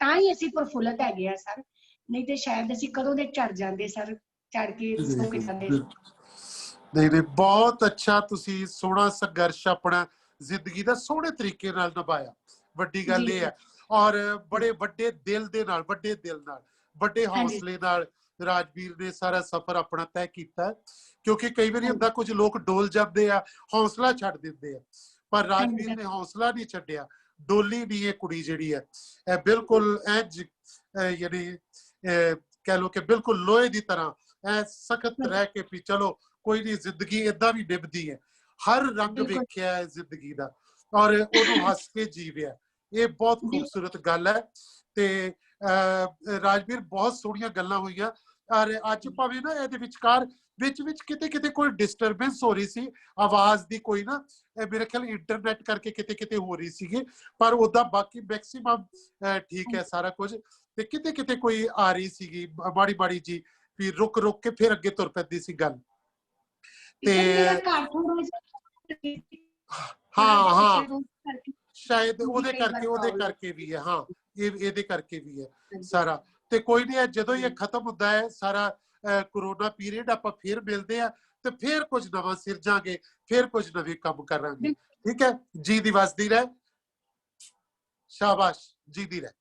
ਤਾਂ ਹੀ ਅਸੀਂ ਪ੍ਰਫੁੱਲਤ ਹੈਗੇ ਆ ਸਰ, ਨਹੀਂ ਤੇ ਸ਼ਾਇਦ ਅਸੀਂ ਕਦੋਂ ਦੇ ਝੜ ਜਾਂਦੇ ਸਰ, ਝੜ ਕੇ ਸੁੱਕ ਜਾਂਦੇ। ਨਹੀਂ ਨਹੀਂ, ਬਹੁਤ ਅੱਛਾ, ਤੁਸੀਂ ਸੋਹਣਾ ਸੰਘਰਸ਼ ਆਪਣਾ ਜ਼ਿੰਦਗੀ ਦਾ ਸੋਹਣੇ ਤਰੀਕੇ ਨਾਲ ਨਿਭਾਇਆ। ਵੱਡੀ ਗੱਲ ਜੀ ਇਹ ਜੀ ਹੈ, ਔਰ ਬੜੇ ਵੱਡੇ ਦਿਲ ਦੇ ਨਾਲ, ਵੱਡੇ ਦਿਲ ਨਾਲ, ਵੱਡੇ ਹਾਂਜੀ ਹੌਸਲੇ ਨਾਲ ਰਾਜਵੀਰ ਨੇ ਸਾਰਾ ਸਫ਼ਰ ਆਪਣਾ ਤੈਅ ਕੀਤਾ। ਕਿਉਂਕਿ ਕਈ ਵਾਰੀ ਹੁੰਦਾ ਕੁਝ ਲੋਕ ਡੋਲ ਜਾਂਦੇ ਆ, ਹੌਸਲਾ ਛੱਡ ਦਿੰਦੇ ਆ, ਪਰ ਹਾਂਜੀ ਰਾਜਵੀਰ ਨੇ ਹੌਸਲਾ ਨਹੀਂ ਛੱਡਿਆ, ਡੋਲੀ ਨਹੀਂ ਇਹ ਕੁੜੀ ਜਿਹੜੀ ਹੈ, ਇਹ ਬਿਲਕੁਲ ਇੰਜ ਯਾਨੀ ਕਹਿ ਲਓ ਕਿ ਬਿਲਕੁਲ ਲੋਹੇ ਦੀ ਤਰ੍ਹਾਂ ਐ ਸਖਤ ਰਹਿ ਕੇ ਵੀ ਚਲੋ ਕੋਈ ਨਹੀਂ, ਜ਼ਿੰਦਗੀ ਏਦਾਂ ਵੀ ਨਿਭਦੀ ਹੈ, ਹਰ ਰੰਗ ਬਿਲਕੁਲ ਵੇਖਿਆ ਹੈ ਜ਼ਿੰਦਗੀ ਦਾ, ਔਰ ਉਹਨੂੰ ਹੱਸ ਕੇ ਜੀਵਿਆ। ਇਹ ਬਹੁਤ ਖੂਬਸੂਰਤ ਗੱਲ ਹੈ। ਤੇ ਰਾਜਵੀਰ, ਬਹੁਤ ਸੋਹਣੀਆਂ ਗੱਲਾਂ ਹੋਈਆਂ, ਔਰ ਅੱਜ ਭਾਵੇਂ ਨਾ ਇਹਦੇ ਵਿਚਕਾਰ ਵਿੱਚ ਕਿਤੇ ਕਿਤੇ ਕੋਈ ਡਿਸਟਰਬੈਂਸ ਹੋ ਰਹੀ ਸੀ ਆਵਾਜ਼ ਦੀ, ਕੋਈ ਨਾ ਮੇਰੇ ਖਿਆਲ ਇੰਟਰਨੈਟ ਕਰਕੇ ਕਿਤੇ ਕਿਤੇ ਹੋ ਰਹੀ ਸੀਗੀ, ਪਰ ਉਹਦਾ ਬਾਕੀ ਮੈਕਸਿਮਮ ਠੀਕ ਹੈ ਸਾਰਾ ਕੁਝ। ਤੇ ਕਿਤੇ ਕਿਤੇ ਕੋਈ ਆ ਰਹੀ ਸੀਗੀ ਮਾੜੀ ਮਾੜੀ ਜੀ, ਵੀ ਰੁਕ ਰੁਕ ਕੇ ਫਿਰ ਅੱਗੇ ਤੁਰ ਪੈਂਦੀ ਸੀ ਗੱਲ। ਤੇ ਮੇਰਾ ਘਰ ਥੋੜਾ ਜਿਹਾ ਹਾਂ ਹਾਂ, ਕਰਕੇ ਸ਼ਾਇਦ ਉਹਦੀ ਉਹਦੇ ਕਈ ਵਾਰ ਪ੍ਰੋਬਲਮ ਕਰਕੇ ਵੀ ਹੈ, ਹਾਂ ਇਹਦੇ ਕਰਕੇ ਵੀ ਹੈ ਸਾਰਾ। ਤੇ ਕੋਈ ਨਹੀਂ, ਜਦੋਂ ਇਹ ਖਤਮ ਹੁੰਦਾ ਹੈ ਸਾਰਾ ਕਰੋਨਾ ਪੀਰੀਅਡ, ਆਪਾਂ ਫਿਰ ਮਿਲਦੇ ਆ ਤੇ ਫਿਰ ਕੁਝ ਨਵਾਂ ਸਿਰਜਾਂਗੇ, ਫਿਰ ਕੁਝ ਨਵੇਂ ਕੰਮ ਕਰਾਂਗੇ। ਠੀਕ ਹੈ ਜੀ, ਦੀ ਵਸਦੀ ਰਹਿ, ਸ਼ਾਬਾਸ਼ ਜੀ ਦੀ ਰਹਿ।